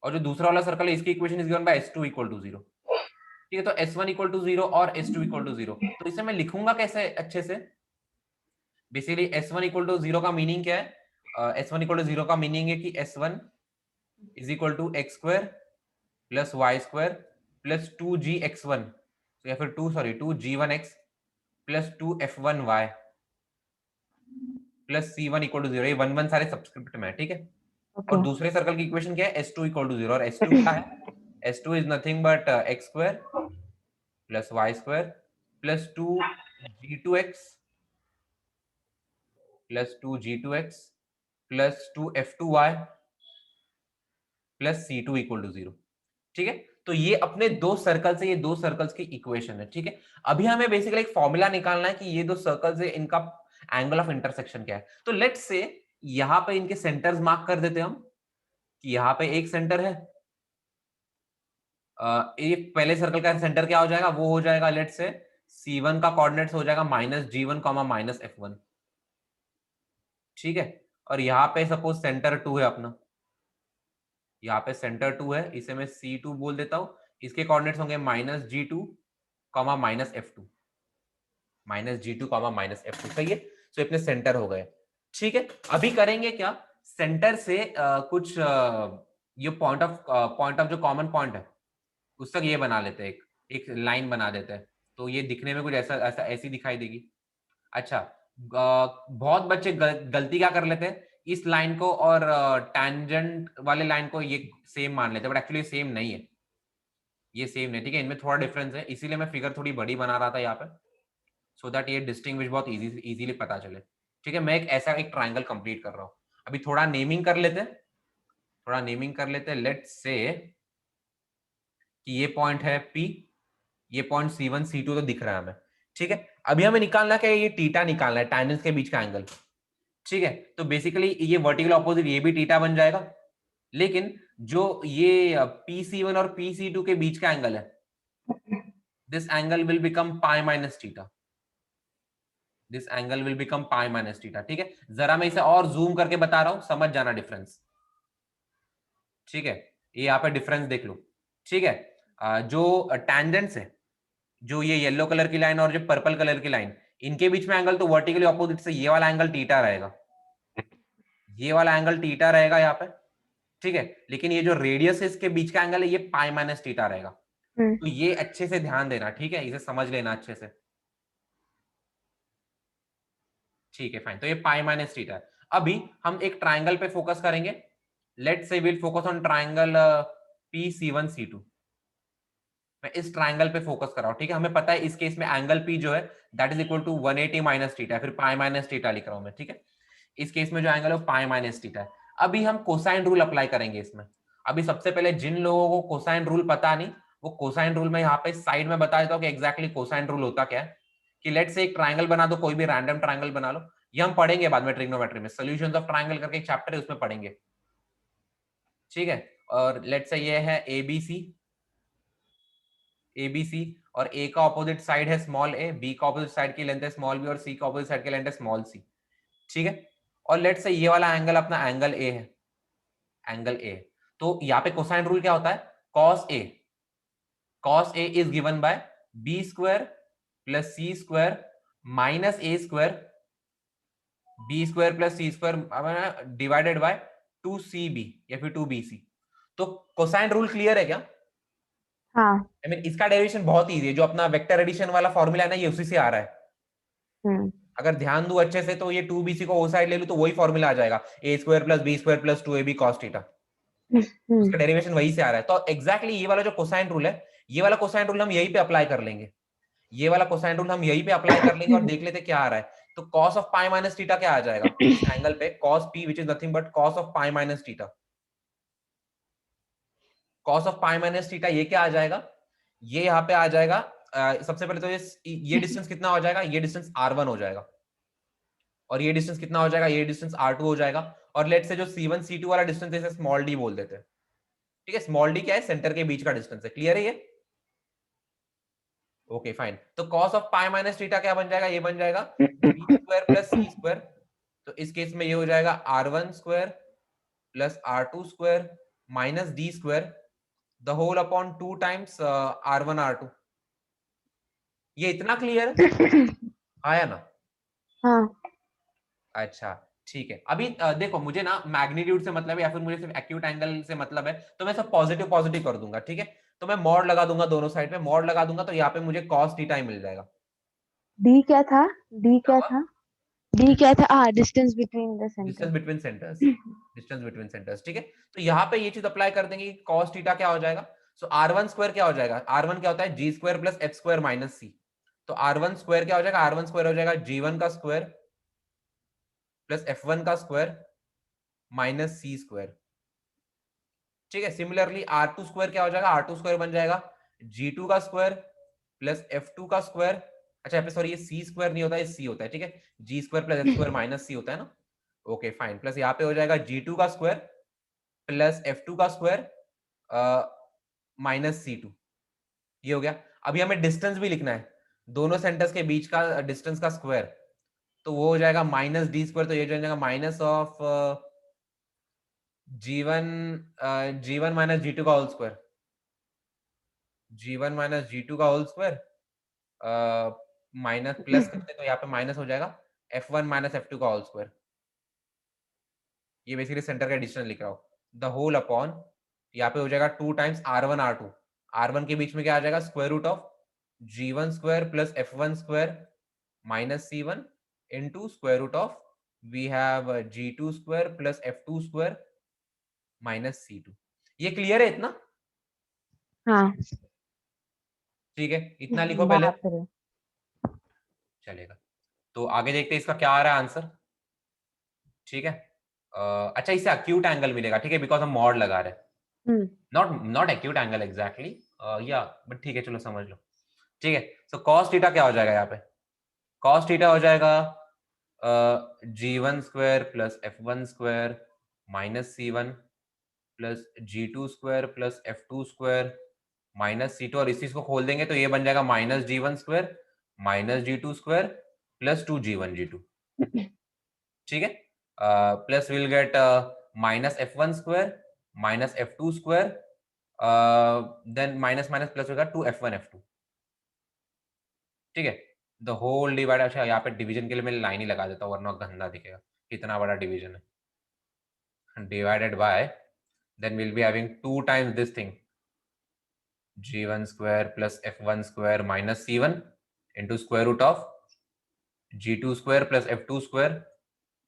और जो दूसरा वाला सर्कल है इसकी equation is given by S2 equal to 0, ठीक है। तो S1 इक्वल टू 0 और S2 इक्वल टू 0, तो इसे मैं लिखूंगा कैसे अच्छे से? बेसिकली S1 इक्वल टू 0 का मीनिंग क्या है? S1 इक्वल टू 0 का मीनिंग है कि S1 is equal to x square plus y square plus 2gx1, या फिर 2g1x plus 2f1y plus c1 equal to 0, ये 1 1 सारे सब्सक्रिप्ट में है, ठीक है। ओके और दूसरे सर्कल की इक्वेशन क्या है? S2 इक्वल टू 0, और S2 क्या है? S2 is nothing but x square plus y square plus 2g2x plus 2g2x plus 2f2y plus c2 equal to 0, ठीक है। तो ये अपने दो सर्कल से, ये दो सर्कल्स की इक्वेशन है, ठीक है। अभी हमें बेसिकली एक फॉर्मूला निकालना है कि ये दो सर्कल्स है इनका एंगल ऑफ इंटरसेक्शन क्या है। तो लेट्स से यहां पे इनके सेंटर्स मार्क कर देते हैं हम, कि यहाँ पे एक सेंटर है, ये पहले सर्कल का सेंटर क्या हो जाएगा? वो हो जाएगा लेट्स से C1 का कोऑर्डिनेट्स हो जाएगा -g1 -f1, ठीक है। और यहाँ पे सपोज सेंटर 2 है अपना, यहाँ पे सेंटर 2 है, इसे मैं C2 बोल देता हूं, इसके कोऑर्डिनेट्स होंगे -g2 -f2, -g2 -f2, सही है। तो इतने सेंटर हो गए, ठीक है। अभी करेंगे क्या? सेंटर से कुछ ये पॉइंट ऑफ जो कॉमन पॉइंट है उस तक ये बना लेते हैं, एक लाइन बना देते हैं, तो ये दिखने में कुछ ऐसा ऐसा ऐसी दिखाई देगी। अच्छा, बहुत बच्चे गलती क्या कर लेते हैं, इस लाइन को और टैंजेंट वाले लाइन को ये सेम मान लेते हैं, बट एक्चुअली सेम नहीं है, ये सेम नहीं, ठीक है। इनमें थोड़ा डिफरेंस है, इसीलिए मैं फिगर थोड़ी बड़ी बना रहा था यहाँ पे, सो दैट ये डिस्टिंग्विश बहुत इजीली पता चले, ठीक है। मैं एक ऐसा एक ट्राइंगल कंप्लीट कर रहा हूँ। अभी थोड़ा नेमिंग कर लेते हैं, लेट्स से कि ये पॉइंट है P, ये पॉइंट C1 C2 तो दिख रहा है हमें, ठीक है। अभी हमें निकालना क्या है? ये थीटा निकालना है, टैंजेंट्स के बीच का एंगल, ठीक है। तो बेसिकली ये वर्टिकल ऑपोजिट ये भी थीटा बन जाएगा, लेकिन जो ये PC1 और PC2 के बीच का एंगल है, this angle will become pi minus theta, this angle will become pi minus theta, ठीक है। जरा मैं इसे और जूम करके बता रहा हूं, समझ जाना डिफरेंस, ठीक है। ये यहाँ पे डिफरेंस देख लो, ठीक है। जो टैंजेंट्स है, जो ये येलो कलर की लाइन और जो पर्पल कलर की लाइन, इनके बीच में एंगल तो वर्टिकली ऑपोजिट से ये वाला एंगल थीटा रहेगा, ये वाला एंगल थीटा रहेगा यहाँ पे, ठीक है, लेकिन ये जो रेडियस है इसके बीच का एंगल है ये पाई माइनस थीटा रहेगा। तो ये अच्छे से ध्यान देना, ठीक है, इसे समझ लेना अच्छे से। ठीक है फाइन, तो ये पाई माइनस थीटा है। अभी हम एक ट्राइंगल पे फोकस करेंगे। Let's say will focus on triangle PC1C2। मैं इस ट्राइंगल पे फोकस कर रहा हूं, ठीक है। हमें पता है इस केस में एंगल P जो है that is equal to 180 minus theta, फिर पाई माइनस थीटा लिख रहा हूं मैं, ठीक है। इस केस में जो एंगल है वो पाई माइनस थीटा है। अभी हम कोसाइन रूल अप्लाई करेंगे इसमें। अभी सबसे पहले जिन लोगों को कोसाइन रूल पता नहीं, वो कोसाइन रूल में यहाँ पे साइड में बता देता हूँ कि एग्जैक्टली कोसाइन रूल होता क्या है। कि लेट्स से एक ट्राइंगल बना दो, कोई भी रैंडम ट्राइंगल बना लो। ये हम पढ़ेंगे बाद में ट्रिग्नोमेट्री में, सॉल्यूशंस ऑफ ट्राइंगल करके एक चैप्टर है उसमें पढ़ेंगे, ठीक है। और लेट्स से ये है एबीसी और ए का ऑपोजिट साइड है स्मॉल ए, बी का ऑपोजिट साइड की लेंथ है स्मॉल बी और सी का ऑपोजिट साइड की लेंथ है स्मॉल सी, ठीक है। और लेट्स से ये वाला एंगल अपना एंगल ए है, एंगल ए। तो यहाँ पे कोसाइन रूल क्या होता है, cos a is given by b square plus c square minus a square b square plus c square divided by 2cb या फिर 2bc। तो कोसाइन रूल क्लियर है क्या? हाँ। आई मीन इसका डेरिवेशन बहुत इजी है, जो अपना वेक्टर एडिशन वाला फॉर्मूला है ना, ये उसी से आ रहा है। अगर ध्यान दूं अच्छे से तो ये 2bc को वो साइड ले लूं तो वही फॉर्मूला आ जाएगा, A square plus B square plus 2ab cos theta. उसका डेरिवेशन वही से आ रहा है। तो एग्जैक्टली ये वाला जो कोसाइन रूल है, ये वाला कोसाइन रूल हम यहीं पे अप्लाई कर लेंगे। ये वाला कोसाइन रूल हम यहीं पे अप्लाई कर लेंगे और देख लेते क्या आ रहा है। तो cos of pi minus theta क्या आ जाएगा इस एंगल पे, cos p which is nothing but cos of pi minus theta. cos of pi minus theta ये क्या आ जाएगा, ये यहाँ पे आ जाएगा। सबसे पहले तो ये डिस्टेंस कितना हो जाएगा, ये डिस्टेंस r1 हो जाएगा। और ये डिस्टेंस कितना हो जाएगा, ये डिस्टेंस r2 हो जाएगा। और लेट से जो c1 c2 वाला डिस्टेंस है स्मॉल d बोल देते हैं, ठीक है। स्मॉल d क्या है, सेंटर के बीच का डिस्टेंस है। क्लियर है ये? Okay fine. तो cos of pi minus theta क्या बन जाएगा, ये बन जाएगा b square plus c square. तो इस केस में ये हो जाएगा r1 square plus r2 square minus d square the whole upon 2 times r1 r2। ये इतना क्लियर है, आया ना? हाँ। अच्छा ठीक है। अभी देखो मुझे ना मैग्नीट्यूड से मतलब है या फिर मुझे सिर्फ एक्यूट एंगल से मतलब है, तो मैं सब पॉजिटिव पॉजिटिव कर दूंगा, ठीक है। तो मैं मॉड लगा दूंगा दोनों साइड में, मॉड लगा दूंगा तो यहाँ पे मुझे cos थीटा ही मिल जाएगा। डी क्या था? डी क्या क्या हुआ? था? डी क्या था? Distance between the centre. Distance between centres, distance between centres, ठीक है। तो यहाँ पे ये चीज अप्लाई कर देंगे कि cos थीटा क्या हो जाएगा। सो r1 स्क्वायर क्या हो जाएगा, r1 क्या होता है g square plus f square minus c। तो r1 स्क्वायर क्या हो जाएगा, r1 स्क्वायर हो जाएगा g1 का स्क्वायर प्लस f1 का स्क्वायर माइनस c स्क्वायर, ठीक है। सिमिलरली R2 स्क्वायर क्या हो जाएगा, R2 स्क्वायर बन जाएगा G2 का स्क्वायर प्लस F2 का स्क्वायर। अच्छा यहाँ पे सॉरी ये C स्क्वायर नहीं होता है, C होता है, ठीक है। G square plus F square minus C होता है ना। ओके फाइन, प्लस यहाँ पे हो जाएगा G2 का स्क्वायर प्लस F2 का स्क्वायर माइनस C2। ये हो गया। अभी हमें डिस्टेंस भी लिखना है, दोनों सेंटर्स के बीच का डिस्टेंस का स्क्वायर। तो वो हो जाएगा माइनस डी स्क्वायर, तो ये जो हो जाएगा minus of G1 minus G2 का whole square, G1 minus G2 का होल स्क्वायर माइनस प्लस करते तो यहाँ पे माइनस हो जाएगा F1 माइनस F2 का होल स्क्वायर। ये बेसिकली सेंटर का डिस्टेंस लिख रहा हूँ द होल अपॉन, यहाँ पे हो जाएगा 2 टाइम्स R1 R2। R1 के बीच में क्या आ जाएगा, square root of G1 square plus F1 square minus C1 into square root of we have G2 square plus F2 square minus C2। ये क्लियर है इतना? हाँ। ठीक है, इतना लिखो पहले, बाप रे। चलेगा। तो आगे देखते हैं इसका क्या आ रहा है आंसर, ठीक है। अच्छा इससे अक्यूट एंगल मिलेगा, ठीक है, बिकॉज हम मॉड लगा रहे हैं, not not acute angle exactly, या बट ठीक है चलो समझ लो, ठीक है। सो cos थीटा क्या हो जाएगा यहाँ पे, cos थीटा हो जाएगा G1 square plus F1 square minus C1 plus G2 square plus F2 square minus C2, और इस चीज को खोल देंगे तो ये बन जाएगा minus G1 square minus G2 square plus 2G1 G2, ठीक है। Plus will get minus F1 square minus F2 square then minus minus plus होगा 2F1 F2, ठीक है। द होल डिवाइड, अच्छा यहाँ पे डिवीजन के लिए मैं लाइन ही लगा देता हूँ वरना गंदा दिखेगा, कितना बड़ा डिवीजन है, divided by then we'll be having 2 times this thing, g1 square plus f1 square minus c1 into square root of g2 square plus f2 square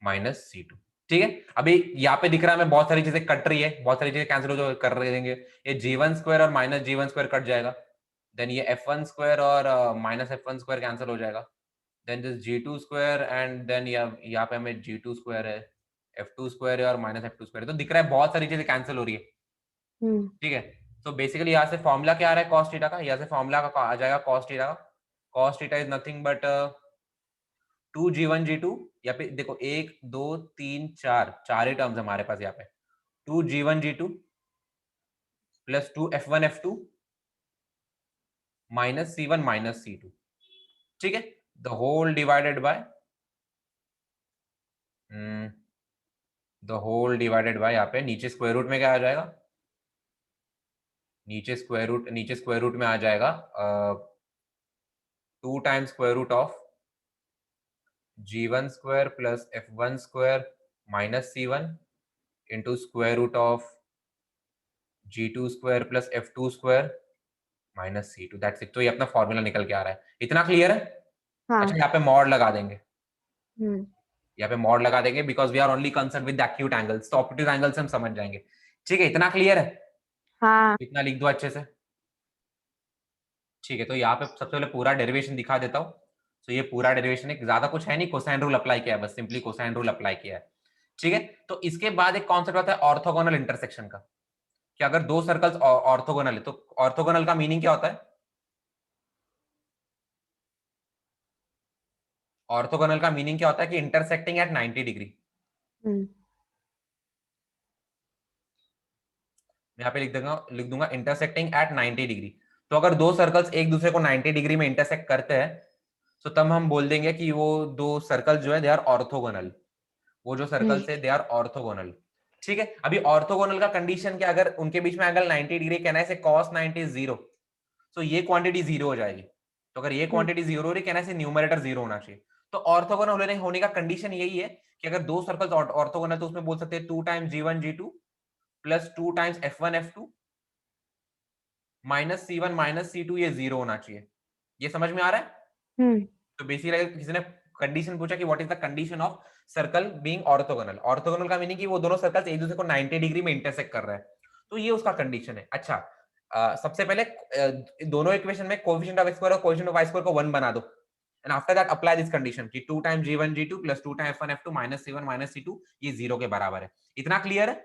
minus c2। ठीक है, अभी यहाँ पे दिख रहा है मैं बहुत सारी चीजें कट रही है, बहुत सारी चीजें कैंसिल हो जो कर रहे देंगे, ये g1 स्क्वायर और माइनस g1 स्क्वायर कट जाएगा, देन ये f1 स्क्वायर और माइनस f1 स्क्वायर कैंसिल हो जाएगा, then this g2 square and then यहाँ पे हमें g2 स्क्वायर है, f2 स्क्वायर है और माइनस f2 स्क्वायर है, तो दिख रहा है बहुत सारी चीजें कैंसिल हो रही है। ठीक है, तो बेसिकली यहाँ से फॉर्मूला क्या आ रहा है cos थीटा का, यहाँ से फॉर्मूला का आ जाएगा cos थीटा का, cos theta is nothing but 2g1 g2, या पे देखो 1 2 3 4 चार ही टर्म्स हमारे पास यहाँ पे, 2g1 g2 plus 2f1 f2 minus c1 minus c2। ठीक है, द होल डिवाइडेड बाय यहाँ पे नीचे स्क्वायर रूट में क्या आ जाएगा, नीचे स्क्वायर रूट में आ जाएगा 2 times square root of g1 square plus f1 square minus c1 into square root of g2 square plus f2 square minus c2, that's it. तो ये अपना फॉर्मूला निकल के आ रहा है, इतना क्लियर है? हाँ। अच्छा, यहाँ पे मॉड लगा देंगे, हम्म यहाँ पे मॉड लगा देंगे because we are only concern with acute angles, तो ऑब्टयूज एंगल्स हम समझ जाएंगे। ठीक है, इतना क्लियर है? हाँ। इतना लिख दो अच्छे से। ठीक है, तो यहाँ पे सबसे पहले पूरा डेरिवेशन दिखा देता हूँ। तो ये पूरा डेरिवेशन है, ज्यादा कुछ है नहीं, कोसाइन रूल अप्लाई किया है, बस सिंपली कोसाइन रूल अप्लाई किया है। ठीक है, तो इसके बाद एक कॉन्सेप्ट आता है ऑर्थोगोनल इंटरसेक्शन का, कि अगर दो सर्कल्स ऑर्थोगोनल है तो ऑर्थोगोनल का मीनिंग क्या होता है? ऑर्थोगोनल का मीनिंग क्या होता है कि इंटरसेक्टिंग एट 90 डिग्री। हम्म यहाँ पे लिख दूंगा इंटरसेक्टिंग एट 90 डिग्री। तो अगर दो सर्कल्स एक दूसरे को 90 डिग्री में इंटरसेक्ट करते हैं तो तब हम बोल देंगे कि वो दो सर्कल जो है दे आर ऑर्थोगोनल, वो जो सर्कल्स है दे आर ऑर्थोगोनल। ठीक है, अभी ऑर्थोगोनल का कंडीशन क्या, अगर उनके बीच में एंगल 90 डिग्री कहना है cos 90 0, तो ये क्वांटिटी जीरो हो जाएगी। तो अगर ये क्वांटिटी जीरो हो रही कहना है न्यूमरेटर जीरो होना चाहिए। तो ऑर्थोगोनल होने का कंडीशन यही है कि अगर दो सर्कल्स ऑर्थोगोनल तो उसमें बोल सकते हैं 2 times g1 g2 plus 2 times f1 f2 minus c1 minus c2, ये जीरो होना चाहिए। ये समझ में आ रहा है? तो बेसिकली किसी ने कंडीशन पूछा कि what is the condition of circle being orthogonal, orthogonal का मीनिंग कि वो दोनों सर्कल्स एक दूसरे को 90 डिग्री में इंटरसेक्ट कर रहे हैं, तो ये उसका कंडीशन है। अच्छा, सबसे पहले दोनों इक्वेशन में कोएफिशिएंट ऑफ x स्क्वायर और कोएफिशिएंट ऑफ y स्क्वायर को 1 बना दो, and after that apply this condition कि 2 times g1 g2 plus 2 times f1 f2 minus c1 minus c2, ये जीरो के बराबर है। इतना क्लियर है?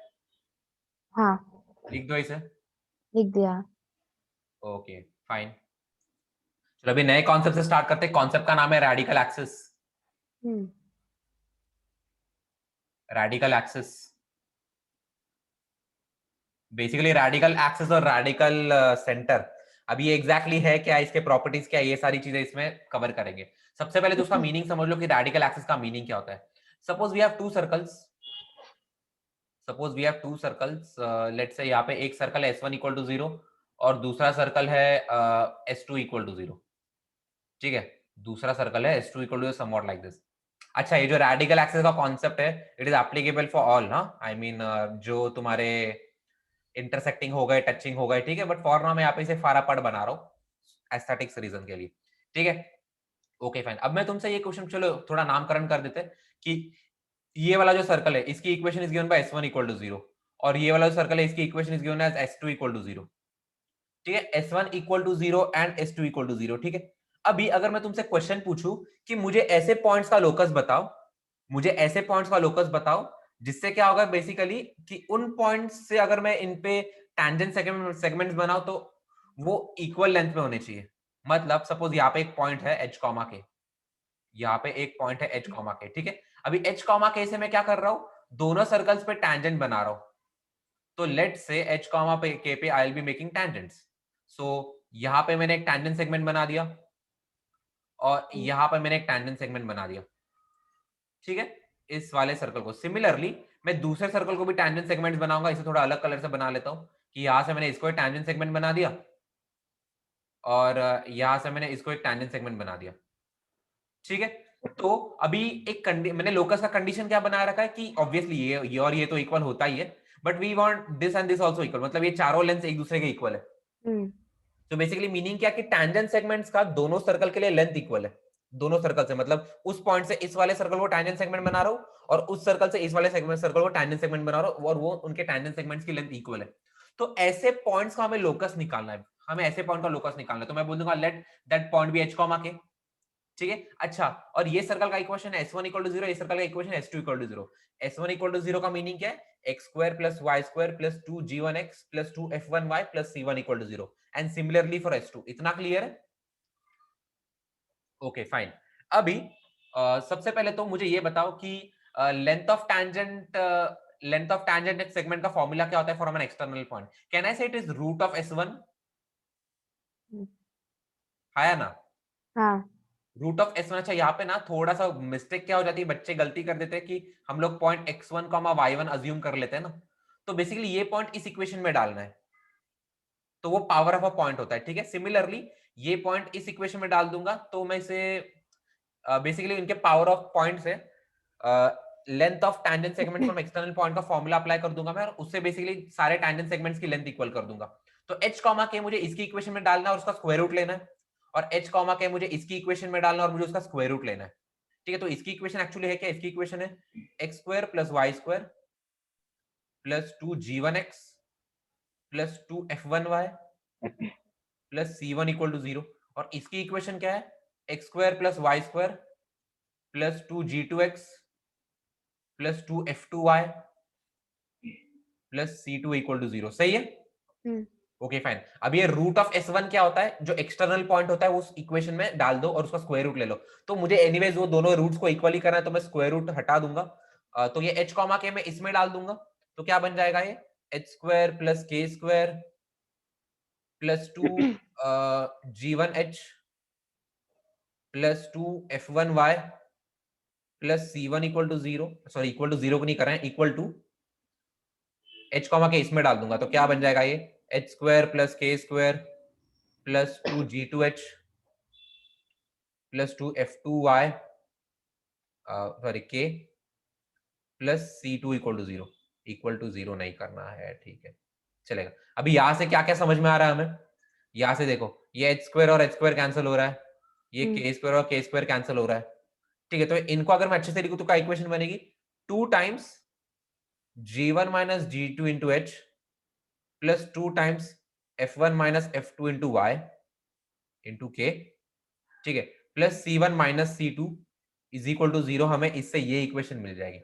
हाँ। लिख दो इसे। लिख दिया। ओके फाइन, चलो अभी नए कॉन्सेप्ट से स्टार्ट करते हैं। कॉन्सेप्ट का नाम है radical axis. Hmm radical axis basically radical axis और रेडिकल सेंटर, अब ये एग्जैक्टली है क्या, इसके प्रॉपर्टीज क्या, ये सारी चीजें इसमें कवर करेंगे। सबसे पहले तो उसका मीनिंग समझ लो कि रेडिकल एक्सिस का मीनिंग क्या होता है। Suppose we have two circles, let's say यहाँ पे एक सर्कल है S1 इक्वल टू 0 और दूसरा सर्कल है S2 इक्वल टू 0। ठीक है, दूसरा सर्कल है S2 equal to somewhat like this. अच्छा, ये जो रेडिकल एक्सिस का कॉन्सेप्ट है it is applicable for all ना, आई मीन जो तुम्हारे इंटरसेक्टिंग हो गए, टचिंग हो गए, ठीक है, बट फॉर नाउ मैं यहाँ पे इसे फारा पड़ बना रहा हूँ एस्थेटिक्स रीजन के लिए। ठीक है, ओके फाइन। अब मैं तुमसे ये क्वेश्चन, चलो थोड़ा नामकरण कर देते हैं कि ये वाला जो सर्कल है इसकी equation is given by S1 equal to 0 और ये वाला जो सर्कल है इसकी equation is given as S2 equal to 0। ठीक है, S1 equal to 0 and S2 equal to 0। ठीक है, अभी अगर मैं तुमसे क्वेश्चन पूछूं कि मुझे ऐसे पॉइंट्स का लोकस बताओ, मुझे ऐसे पॉइंट्स का लोकस बताओ जिससे क्या होगा बेसिकली कि उन पॉइंट्स से अगर मैं इन पे टैंजेंट सेगमेंट्स बनाऊं तो वो इक्वल लेंथ में होने चाहिए। मतलब सपोज यहाँ पे एक पॉइंट है h कॉमा के, यहाँ पे एक पॉइंट है h कॉमा के। ठीक है, अभी h कॉमा के से मैं क्या कर रहा हूं, दोनों सर्कल्स पे टैंजेंट बना रहा हूं। तो लेट्स से h कॉमा पे के पे I will be making tangents. So यहाँ पे मैंने एक टैंजेंट सेगमेंट बना दिया और यहाँ पे मैंने एक टैंजेंट सेगमेंट बना दिया। ठीक है, इस वाले सर्कल को सिमिलरली मैं दूसरे सर्कल को भी टैंजेंट सेगमेंट्स बनाऊंगा, इसे थोड़ा अलग कलर से बना लेता हूं कि यहां से मैंने इसको एक टैंजेंट सेगमेंट बना दिया और यहां से मैंने इसको एक टैंजेंट सेगमेंट बना दिया। ठीक है, तो अभी मैंने लोकस का कंडीशन क्या बना रखा है कि ऑब्वियसली ये और ये तो इक्वल होता ही है, but we want this and this also equal, मतलब ये चारों लेंथ एक दूसरे के इक्वल है। हम्म तो बेसिकली मीनिंग क्या कि टैंजेंट सेगमेंट्स का दोनों सर्कल के लिए लेंथ इक्वल है, दोनों सर्कल से, मतलब उस पॉइंट से इस वाले सर्कल को टैंजेंट सेगमेंट बना रहा हूं और उस सर्कल से इस वाले सेगमेंट सर्कल को टैंजेंट सेगमेंट बना रहा हूं, और वो उनके टैंजेंट सेगमेंट्स की लेंथ इक्वल है। तो ऐसे पॉइंट्स का हमें लोकस निकालना है, हमें ऐसे पॉइंट का लोकस निकालना है। तो मैं बोल दूंगा let that point be h comma k, ठीक है। अच्छा, और ये सर्कल का इक्वेशन है s1 इक्वल टू 0, ये सर्कल का इक्वेशन है s2 equal to 0। s1 equal to 0 का मीनिंग क्या है? x स्क्वायर प्लस y स्क्वायर plus 2g1x plus 2f1y plus c1 equal to 0, and similarly for s2। इतना क्लियर है? Okay fine. अभी सबसे पहले तो मुझे ये बताओ कि लेंथ ऑफ टैंजेंट सेगमेंट का फॉर्मूला क्या होता है for an external point? Can I say it is root of s1? आया ना? हाँ रूट ऑफ s1। अच्छा, यहाँ पे ना थोड़ा सा मिस्टेक क्या हो जाती है, बच्चे गलती कर देते हैं कि हम लोग पॉइंट x1 y1 अज्यूम कर लेते हैं ना। तो बेसिकली ये पॉइंट इस इक्वेशन में डालना है, तो वो पावर ऑफ अ पॉइंट होता है, ठीक है। सिमिलरली ये पॉइंट इस इक्वेशन में डाल दूंगा, तो मैं इसे बेसिकली इनके पावर ऑफ पॉइंट्स है, length of tangent segment from external point का फॉर्मूला अप्लाई कर दूंगा मैं, और उससे बेसिकली सारे टैंजेंट सेगमेंट्स की लेंथ इक्वल कर दूंगा। तो h कॉमा के मुझे इसकी इक्वेशन में डालना है और उसका स्क्वायर रूट लेना है, और h कॉमा के मुझे इसकी इक्वेशन में डालना है और मुझे उसका स्क्वायर रूट लेना है, ठीक है। तो इसकी इक्वेशन एक्चुअली है क्या? इसकी इक्वेशन है x square plus y square plus 2g1x plus 2f1y plus c1 equal to 0, और इसकी इक्वेशन क्या है? X square plus y square plus 2g2x plus 2f2y plus c2 equal to 0। सही है? Hmm okay fine. अब ये root of s1 क्या होता है? जो एक्सटर्नल पॉइंट होता है उस इक्वेशन में डाल दो और उसका स्क्वायर रूट ले लो। तो मुझे एनीवेज वो दोनों रूट्स को इक्वली करना है, तो मैं स्क्वायर रूट हटा दूंगा। तो ये h कॉमा के मैं इसमें डाल दूंगा, तो क्या बन जाएगा? ये h square plus k square plus 2g1h plus 2f1y plus c1 equal to 0, sorry equal to 0 को नहीं कर रहे हैं, इक्वल टू h कॉमा के इसमें डाल दूंगा, तो क्या बन जाएगा? ये h square plus k square plus 2g2h plus 2f2y sorry k plus c2 equal to 0 नहीं करना है, ठीक है, चलेगा। अभी यहां से क्या क्या समझ में आ रहा है हमें? यहां से देखो, ये h स्क्वायर और h स्क्वायर कैंसिल हो रहा है, ये k स्क्वायर और k स्क्वायर कैंसिल हो रहा है, ठीक है। तो इनको अगर मैं अच्छे से लिखूं तो क्या इक्वेशन बनेगी? 2 times g1 minus g2 into h plus 2 times f1 minus f2 into y into k, ठीक है, plus c1 minus c2 is equal to 0। हमें इससे ये इक्वेशन मिल जाएगी,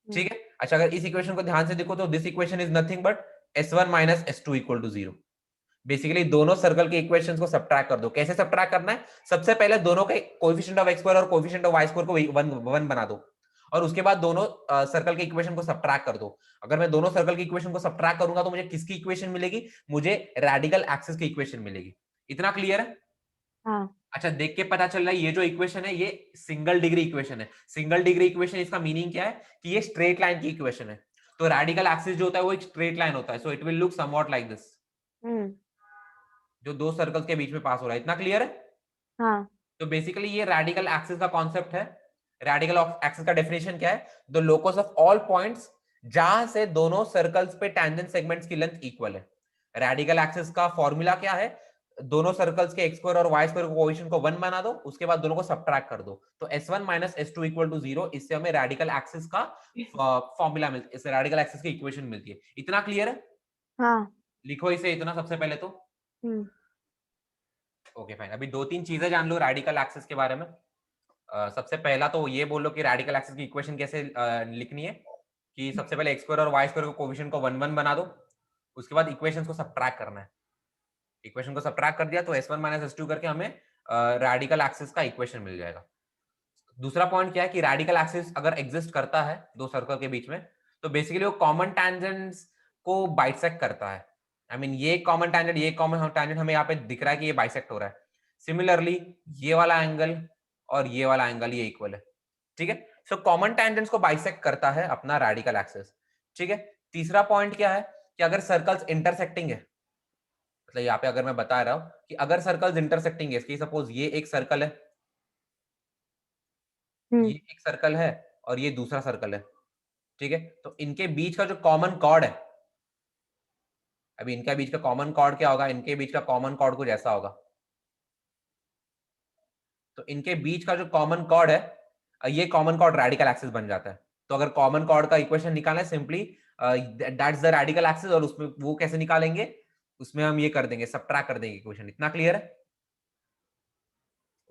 ठीक है। अच्छा, अगर इस इक्वेशन को ध्यान से देखो तो this equation is nothing but s1 minus s2 equal to 0। Basically दोनों सर्कल के इक्वेशंस को सब्ट्रैक्ट कर दो। कैसे सब्ट्रैक्ट करना है? सबसे पहले दोनों के कोएफिशिएंट ऑफ x स्क्वायर और कोएफिशिएंट ऑफ y स्क्वायर को 1 बना दो, और उसके बाद दोनों सर्कल के इक्वेशन को सब्ट्रैक्ट कर दो। अगर मैं दोनों सर्कल की इक्वेशन को सब्ट्रैक्ट करूंगा तो मुझे किसकी इक्वेशन मिलेगी? मुझे रेडिकल एक्सिस की इक्वेशन मिलेगी। इतना क्लियर है? हाँ अच्छा, देख के पता चल रहा है ये जो इक्वेशन है ये सिंगल डिग्री इक्वेशन है। सिंगल डिग्री इक्वेशन, इसका मीनिंग क्या है कि ये स्ट्रेट लाइन की इक्वेशन है। तो रेडिकल एक्सिस जो होता है वो एक स्ट्रेट लाइन होता है, so it will look somewhat like this, hmm जो दो सर्कल्स के बीच में पास हो रहा है। इतना क्लियर है? हाँ तो बेसिकली ये रेडिकल एक्सिस का कॉन्सेप्ट है। रेडिकल एक्सिस का डेफिनेशन क्या है? The locus of all points जहां से दोनों सर्कल्स पे टैंजेंट सेगमेंट्स की लेंथ इक्वल है। रेडिकल एक्सिस का फॉर्मूला क्या है? दोनों सर्कल्स के एक्स स्क्वायर और वाई स्क्वायर कोएफिशिएंट को 1 बना दो, उसके बाद दोनों को सब्ट्रैक्ट कर दो, तो s1 minus s2 equal to 0। इससे हमें रेडिकल एक्सिस का फॉर्मूला मिलता है, इससे रेडिकल एक्सिस की इक्वेशन मिलती है। इतना क्लियर है? हाँ लिखो इसे इतना सबसे पहले तो। हम्म ओके फाइन। अभी दो तीन चीजें जान लो रेडिकल एक्सिस के बारे में। सबसे पहला तो ये बोलो कि रेडिकल एक्सिस की इक्वेशन कैसे लिखनी है, कि सबसे पहले एक्स स्क्वायर और वाई स्क्वायर को कोएफिशिएंट को 1 1 बना दो, उसके बाद इक्वेशंस को सब्ट्रैक्ट करना है। इक्वेशन को सब्ट्रैक्ट कर दिया तो s1 माइनस s2 करके हमें रेडिकल एक्सिस का इक्वेशन मिल जाएगा। दूसरा पॉइंट क्या है कि रेडिकल एक्सिस अगर एग्जिस्ट करता है दो सर्कल के बीच में, तो बेसिकली वो कॉमन टैंजेंट्स को बाइसेक्ट करता है। आई मीन ये कॉमन टैंजेंट, ये कॉमन टैंजेंट हमें यहाँ पे दिख रहा है कि ये बाइसेक्ट हो रहा है। सिमिलरली ये वाला एंगल और ये वाला एंगल ये इक्वल है, ठीक है। सो कॉमन टैंजेंट्स को बाइसेक्ट करता है अपना रेडिकल एक्सिस, ठीक है। तीसरा पॉइंट क्या है कि अगर सर्कल्स इंटरसेक्टिंग है, मतलब यहाँ पे अगर मैं बता रहा हूं कि अगर सर्कल्स इंटरसेक्टिंग है, इसकी सपोज ये एक सर्कल है, ये हम्म एक सर्कल है और ये दूसरा सर्कल है, ठीक है। तो इनके बीच का जो कॉमन कॉर्ड है अभी इनका बीच का कॉमन कॉर्ड क्या होगा, इनके बीच का कॉमन कॉर्ड कुछ ऐसा होगा। तो इनके बीच का जो कॉमन कॉर्ड है, ये कॉमन कॉर्ड रेडिकल एक्सिस बन जाता है। तो अगर कॉमन कॉर्ड का इक्वेशन निकालना है, simply that's the radical axis, और उसमें वो कैसे निकालेंगे, उसमें हम ये कर देंगे, सबट्रैक्ट कर देंगे इक्वेशन। इतना क्लियर है?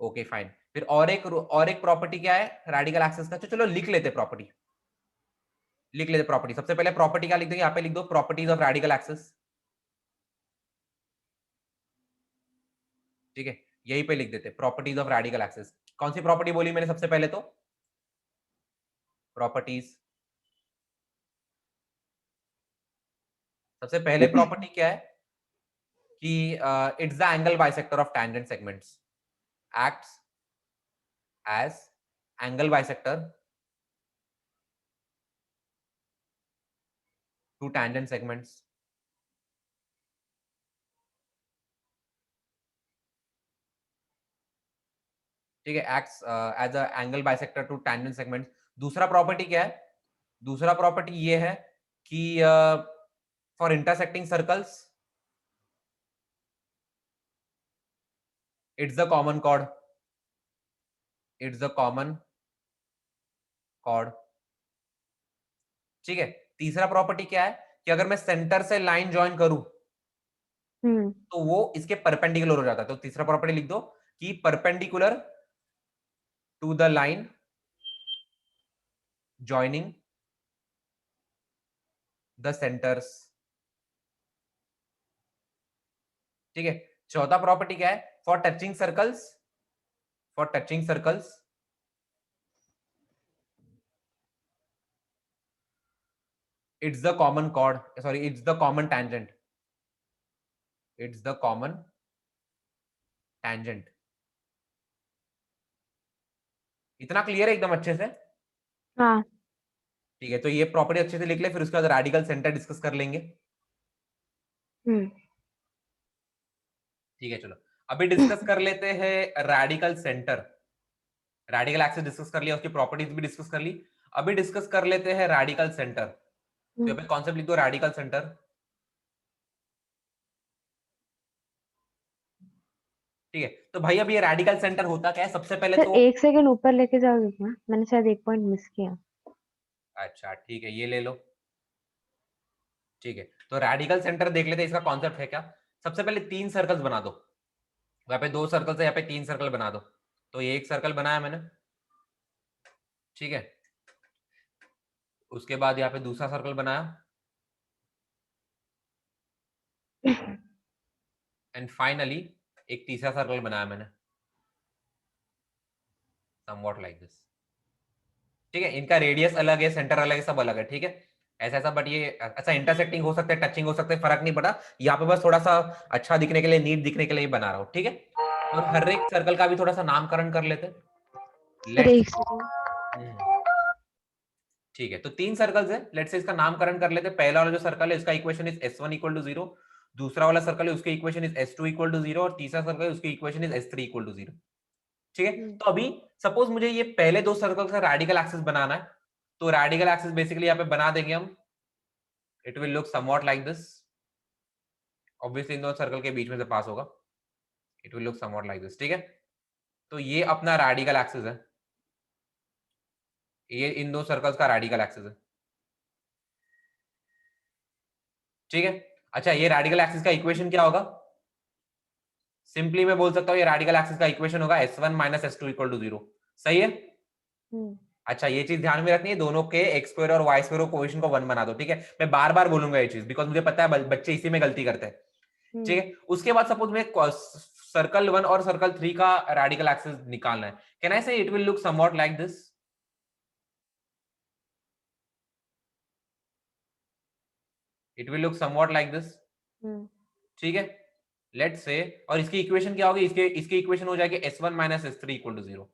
Okay fine. फिर और एक प्रॉपर्टी क्या है रेडिकल एक्सिस का, तो चलो लिख लेते प्रॉपर्टी, लिख लेते प्रॉपर्टी। सबसे पहले प्रॉपर्टी क्या लिख देंगे, यहाँ पे लिख दो प्रॉपर्टीज ऑफ रेडिकल एक्सिस। ठीक है, यहीं पे लिख देते प्रॉपर्टीज ऑफ रेडिकल एक्सिस। कौन सी प्रॉपर्टी बोली मैंने सबसे पहले, तो प्रॉपर्टीज। सबसे पहले प्रॉपर्टी क्या है कि it's the angle bisector of tangent segments, acts as angle bisector to tangent segments. ठीक है, acts as a angle bisector to tangent segments. दूसरा प्रॉपर्टी क्या है, दूसरा प्रॉपर्टी ये है कि for intersecting circles it's the common chord, it's the common chord. ठीक है, तीसरा प्रॉपर्टी क्या है कि अगर मैं सेंटर से लाइन ज्वाइन करूं तो वो इसके परपेंडिकुलर हो जाता है। तो तीसरा प्रॉपर्टी लिख दो कि perpendicular to the line joining the centres. ठीक है, चौथा प्रॉपर्टी क्या है, for touching circles, for touching circles it's the common chord, sorry it's the common tangent, it's the common tangent. इतना क्लियर है एकदम अच्छे से? हाँ। ठीक है, तो ये प्रॉपर्टी अच्छे से लिख ले, फिर उसके बाद रेडिकल सेंटर डिस्कस कर लेंगे। ठीक है, चलो अभी डिस्कस कर लेते हैं radical centre. Radical axis discuss कर लिया, उसकी प्रॉपर्टीज भी डिस्कस कर ली। अभी डिस्कस कर लेते हैं रेडिकल सेंटर। तो यहाँ पे कॉन्सेप्ट लिख दो रेडिकल सेंटर। ठीक है, तो भाई अब ये रेडिकल सेंटर होता क्या है, सबसे पहले सर तो 1 सेकंड ऊपर लेके जाओगे क्या? मैंने शायद एक पॉइंट मिस किया। अच्छा ठीक है, ये ले लो। ठीक है, तो रेडिकल सेंटर देख लेते हैं, इसका कॉन्सेप्ट है क्या। सबसे पहले 3 सर्कल्स बना दो, यहाँ पे 2 सर्कल है, यहाँ पे 3 सर्कल बना दो। तो ये एक सर्कल बनाया मैंने, ठीक है। उसके बाद यहाँ पे दूसरा सर्कल बनाया, एंड फाइनली एक तीसरा सर्कल बनाया मैंने, समवॉट लाइक दिस। ठीक है, इनका रेडियस अलग है, सेंटर अलग है, सब अलग है। ठीक है, ऐसा ऐसा, बट ये अच्छा इंटरसेक्टिंग हो सकता है, टचिंग हो सकता है, फर्क नहीं पड़ा। यहाँ पे बस थोड़ा सा अच्छा दिखने के लिए, नीट दिखने के लिए बना रहा हूँ। ठीक है, और हर एक सर्कल का भी थोड़ा सा नामकरण कर लेते। Sir let's 1 second. ठीक है, तो 3 सर्कल्स है, लेट्स से इसका नामकरण कर लेते। पहला वाला जो सर्कल है इसका equation is s1 equal to 0, दूसरा वाला सर्कल है उसके equation is s2 equal to 0, और तीसरा सर्कल है उसकी equation is s3 equal to 0। ठीक है, तो अभी सपोज मुझे ये पहले 2 सर्कल का रेडिकल एक्सिस बनाना है, तो रेडिकल एक्सिस बेसिकली यहाँ पे बना देंगे हम। It will look somewhat like this, obviously इन दोनों सर्कल के बीच में से पास होगा। It will look somewhat like this. ठीक है, तो ये अपना रेडिकल एक्सिस है, ये इन दो सर्कल्स का रेडिकल एक्सिस है। ठीक है, अच्छा ये रेडिकल एक्सिस का इक्वेशन क्या होगा, सिंपली मैं बोल सकता हूँ ये रेडिकल एक्सिस का इक्वेशन होगा s1 minus s2 equal to 0। सही है? अच्छा ये चीज ध्यान में रखनी है, दोनों के एक्स स्क्वायर और वाई स्क्वायर कोएफिशिएंट को 1 बना दो। ठीक है, मैं बार बार बोलूंगा ये चीज, बिकॉज मुझे पता है बच्चे इसी में गलती करते हैं। ठीक है, उसके बाद सपोज मैं सर्कल 1 और सर्कल 3 का रेडिकल एक्सिस निकालना है, can I say it will look somewhat like this. It will look somewhat like this. ठीक है, लेट्स से, और इसकी इक्वेशन क्या होगी, इसकी इक्वेशन हो जाएगी s1 minus s3 equal to 0,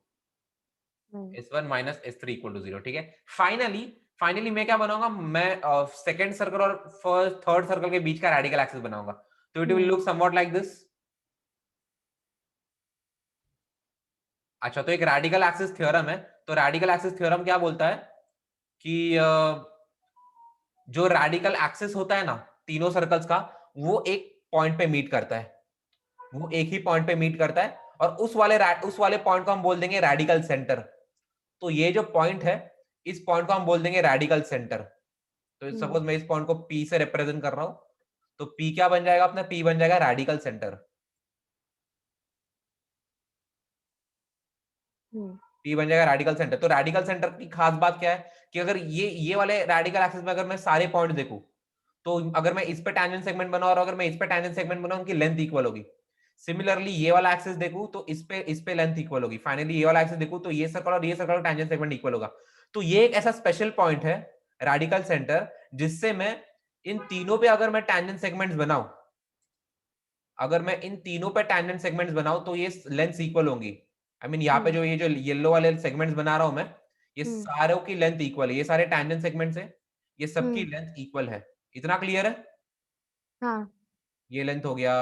s1 minus s3 equal to 0। ठीक है, फाइनली मैं क्या बनाऊंगा, मैं सेकंड सर्कल और फर्स्ट थर्ड सर्कल के बीच का रेडिकल एक्सिस बनाऊंगा। तो it will look somewhat like this. अच्छा, तो एक रेडिकल एक्सिस थ्योरम है, तो रेडिकल एक्सिस थ्योरम क्या बोलता है कि जो रेडिकल एक्सिस होता है ना तीनों सर्कल्स का, वो एक पॉइंट पे मीट करता है, वो एक ही पॉइंट पे मीट करता है, और उस वाले पॉइंट को हम बोल देंगे रेडिकल सेंटर। तो ये जो पॉइंट है, इस पॉइंट को हम बोल देंगे रेडिकल सेंटर। तो सपोज मैं इस पॉइंट को पी से रिप्रेजेंट कर रहा हूं, तो पी क्या बन जाएगा अपना, पी बन जाएगा रेडिकल सेंटर। पी बन जाएगा रेडिकल सेंटर। तो रेडिकल सेंटर की खास बात क्या है कि अगर ये वाले रेडिकल एक्सिस में अगर मैं सारे पॉइंट देखूं, तो अगर मैं इस पे टेंजेंट सेगमेंट बनाऊं और अगर मैं इस पे टेंजेंट सेगमेंट बनाऊं, उनकी लेंथ इक्वल होगी। सिमिलरली ये वाला एक्सिस देखूं तो इस पे लेंथ इक्वल होगी। फाइनली ये वाला एक्सिस देखूं तो ये सर्कल और ये सर्कल टेंजेंट सेगमेंट इक्वल होगा। तो ये एक ऐसा स्पेशल पॉइंट है रेडिकल सेंटर, जिससे मैं इन तीनों पे अगर मैं टेंजेंट सेगमेंट्स बनाऊं, अगर मैं इन तीनों पे टेंजेंट सेगमेंट्स बनाऊं तो ये लेंथ इक्वल होंगी। आई मीन यहाँ पे जो ये जो येलो वाले सेगमेंट्स बना रहा हूं मैं, ये सारों की लेंथ इक्वल है, ये सारे टेंजेंट सेगमेंट्स है, ये सबकी लेंथ इक्वल है। इतना क्लियर है? हाँ। ये लेंथ हो गया,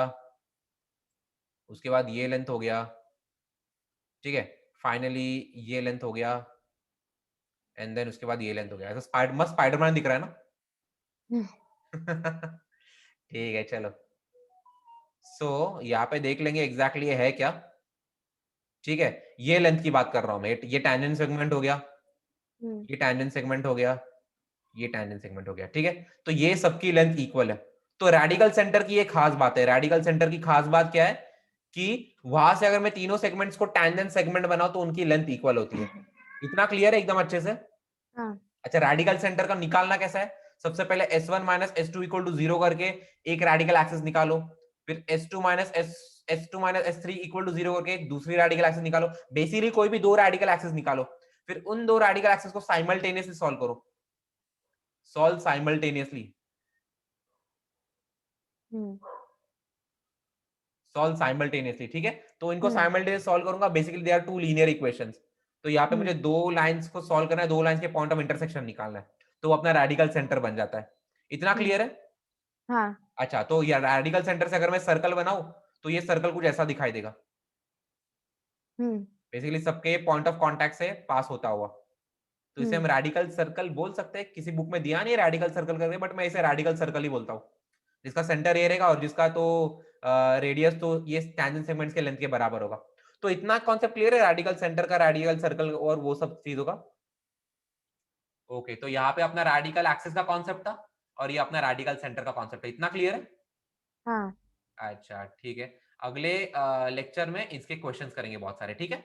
उसके बाद ये लेंथ हो गया, ठीक है, फाइनली ये लेंथ हो गया, एंड देन उसके बाद ये लेंथ हो गया। ऐसा मस्त स्पाइडरमैन दिख रहा है ना? ठीक है, चलो। सो यहाँ पे देख लेंगे एग्जैक्टली ये है क्या। ठीक है, ये लेंथ की बात कर रहा हूं मैं, ये टेंजेंट सेगमेंट हो गया, ये टेंजेंट सेगमेंट हो गया, ये टेंजेंट सेगमेंट हो गया, ठीक है। तो ये सबकी लेंथ इक्वल है। तो रेडिकल सेंटर की एक खास बात है, रेडिकल सेंटर की खास बात क्या है कि वहां से अगर मैं तीनों सेगमेंट्स को टेंजेंट सेगमेंट बनाऊं तो उनकी लेंथ इक्वल होती है। इतना क्लियर है एकदम अच्छे से? हाँ। अच्छा, रेडिकल सेंटर का निकालना कैसा है? सबसे पहले S1 minus S2 equal to 0 करके एक रेडिकल एक्सिस निकालो, फिर S2 minus S3 equal to 0 करके एक दूसरी रेडिकल एक्सिस निकालो। बेसिकली कोई भी दो रेडिकल एक्सिस निकालो, फिर उन दो रेडिकल एक्सिस को साइमल्टेनियसली सॉल्व करो, सॉल्व साइमल्टेनियसली, सॉल्व साइमल्टेनियसली, ठीक है। तो इनको साइमल्टेनियसली सॉल्व करूंगा, basically they are two linear equations. तो यहाँ पे मुझे दो लाइंस को सॉल्व करना है, दो लाइंस के पॉइंट ऑफ इंटरसेक्शन निकालना है, तो वो अपना रेडिकल सेंटर बन जाता है। इतना क्लियर है? हाँ। अच्छा, तो ये रेडिकल सेंटर से अगर मैं सर्कल बनाऊं तो ये सर्कल कुछ ऐसा दिखाई देगा, बेसिकली सबके पॉइंट ऑफ कांटेक्ट से पास होता हुआ। तो इसे हम रेडिकल सर्कल बोल सकते हैं। किसी बुक में दिया नहीं रेडिकल सर्कल करके, बट मैं इसे रेडिकल सर्कल ही बोलता हूँ, जिसका सेंटर ये रहेगा और जिसका तो रेडियस तो ये टेंजेंट सेगमेंट्स के लेंथ के बराबर होगा। तो इतना कॉन्सेप्ट क्लियर है रेडिकल सेंटर का, रेडिकल सर्कल और वो सब चीजों का? ओके, तो यहाँ पे अपना रेडिकल एक्सिस का कॉन्सेप्ट था और ये अपना रेडिकल सेंटर का कॉन्सेप्ट है। इतना क्लियर है? हाँ। अच्छा, ठीक है। अगले लेक्चर में इसके क्वेश्चंस करेंगे बहुत सारे, ठीक है।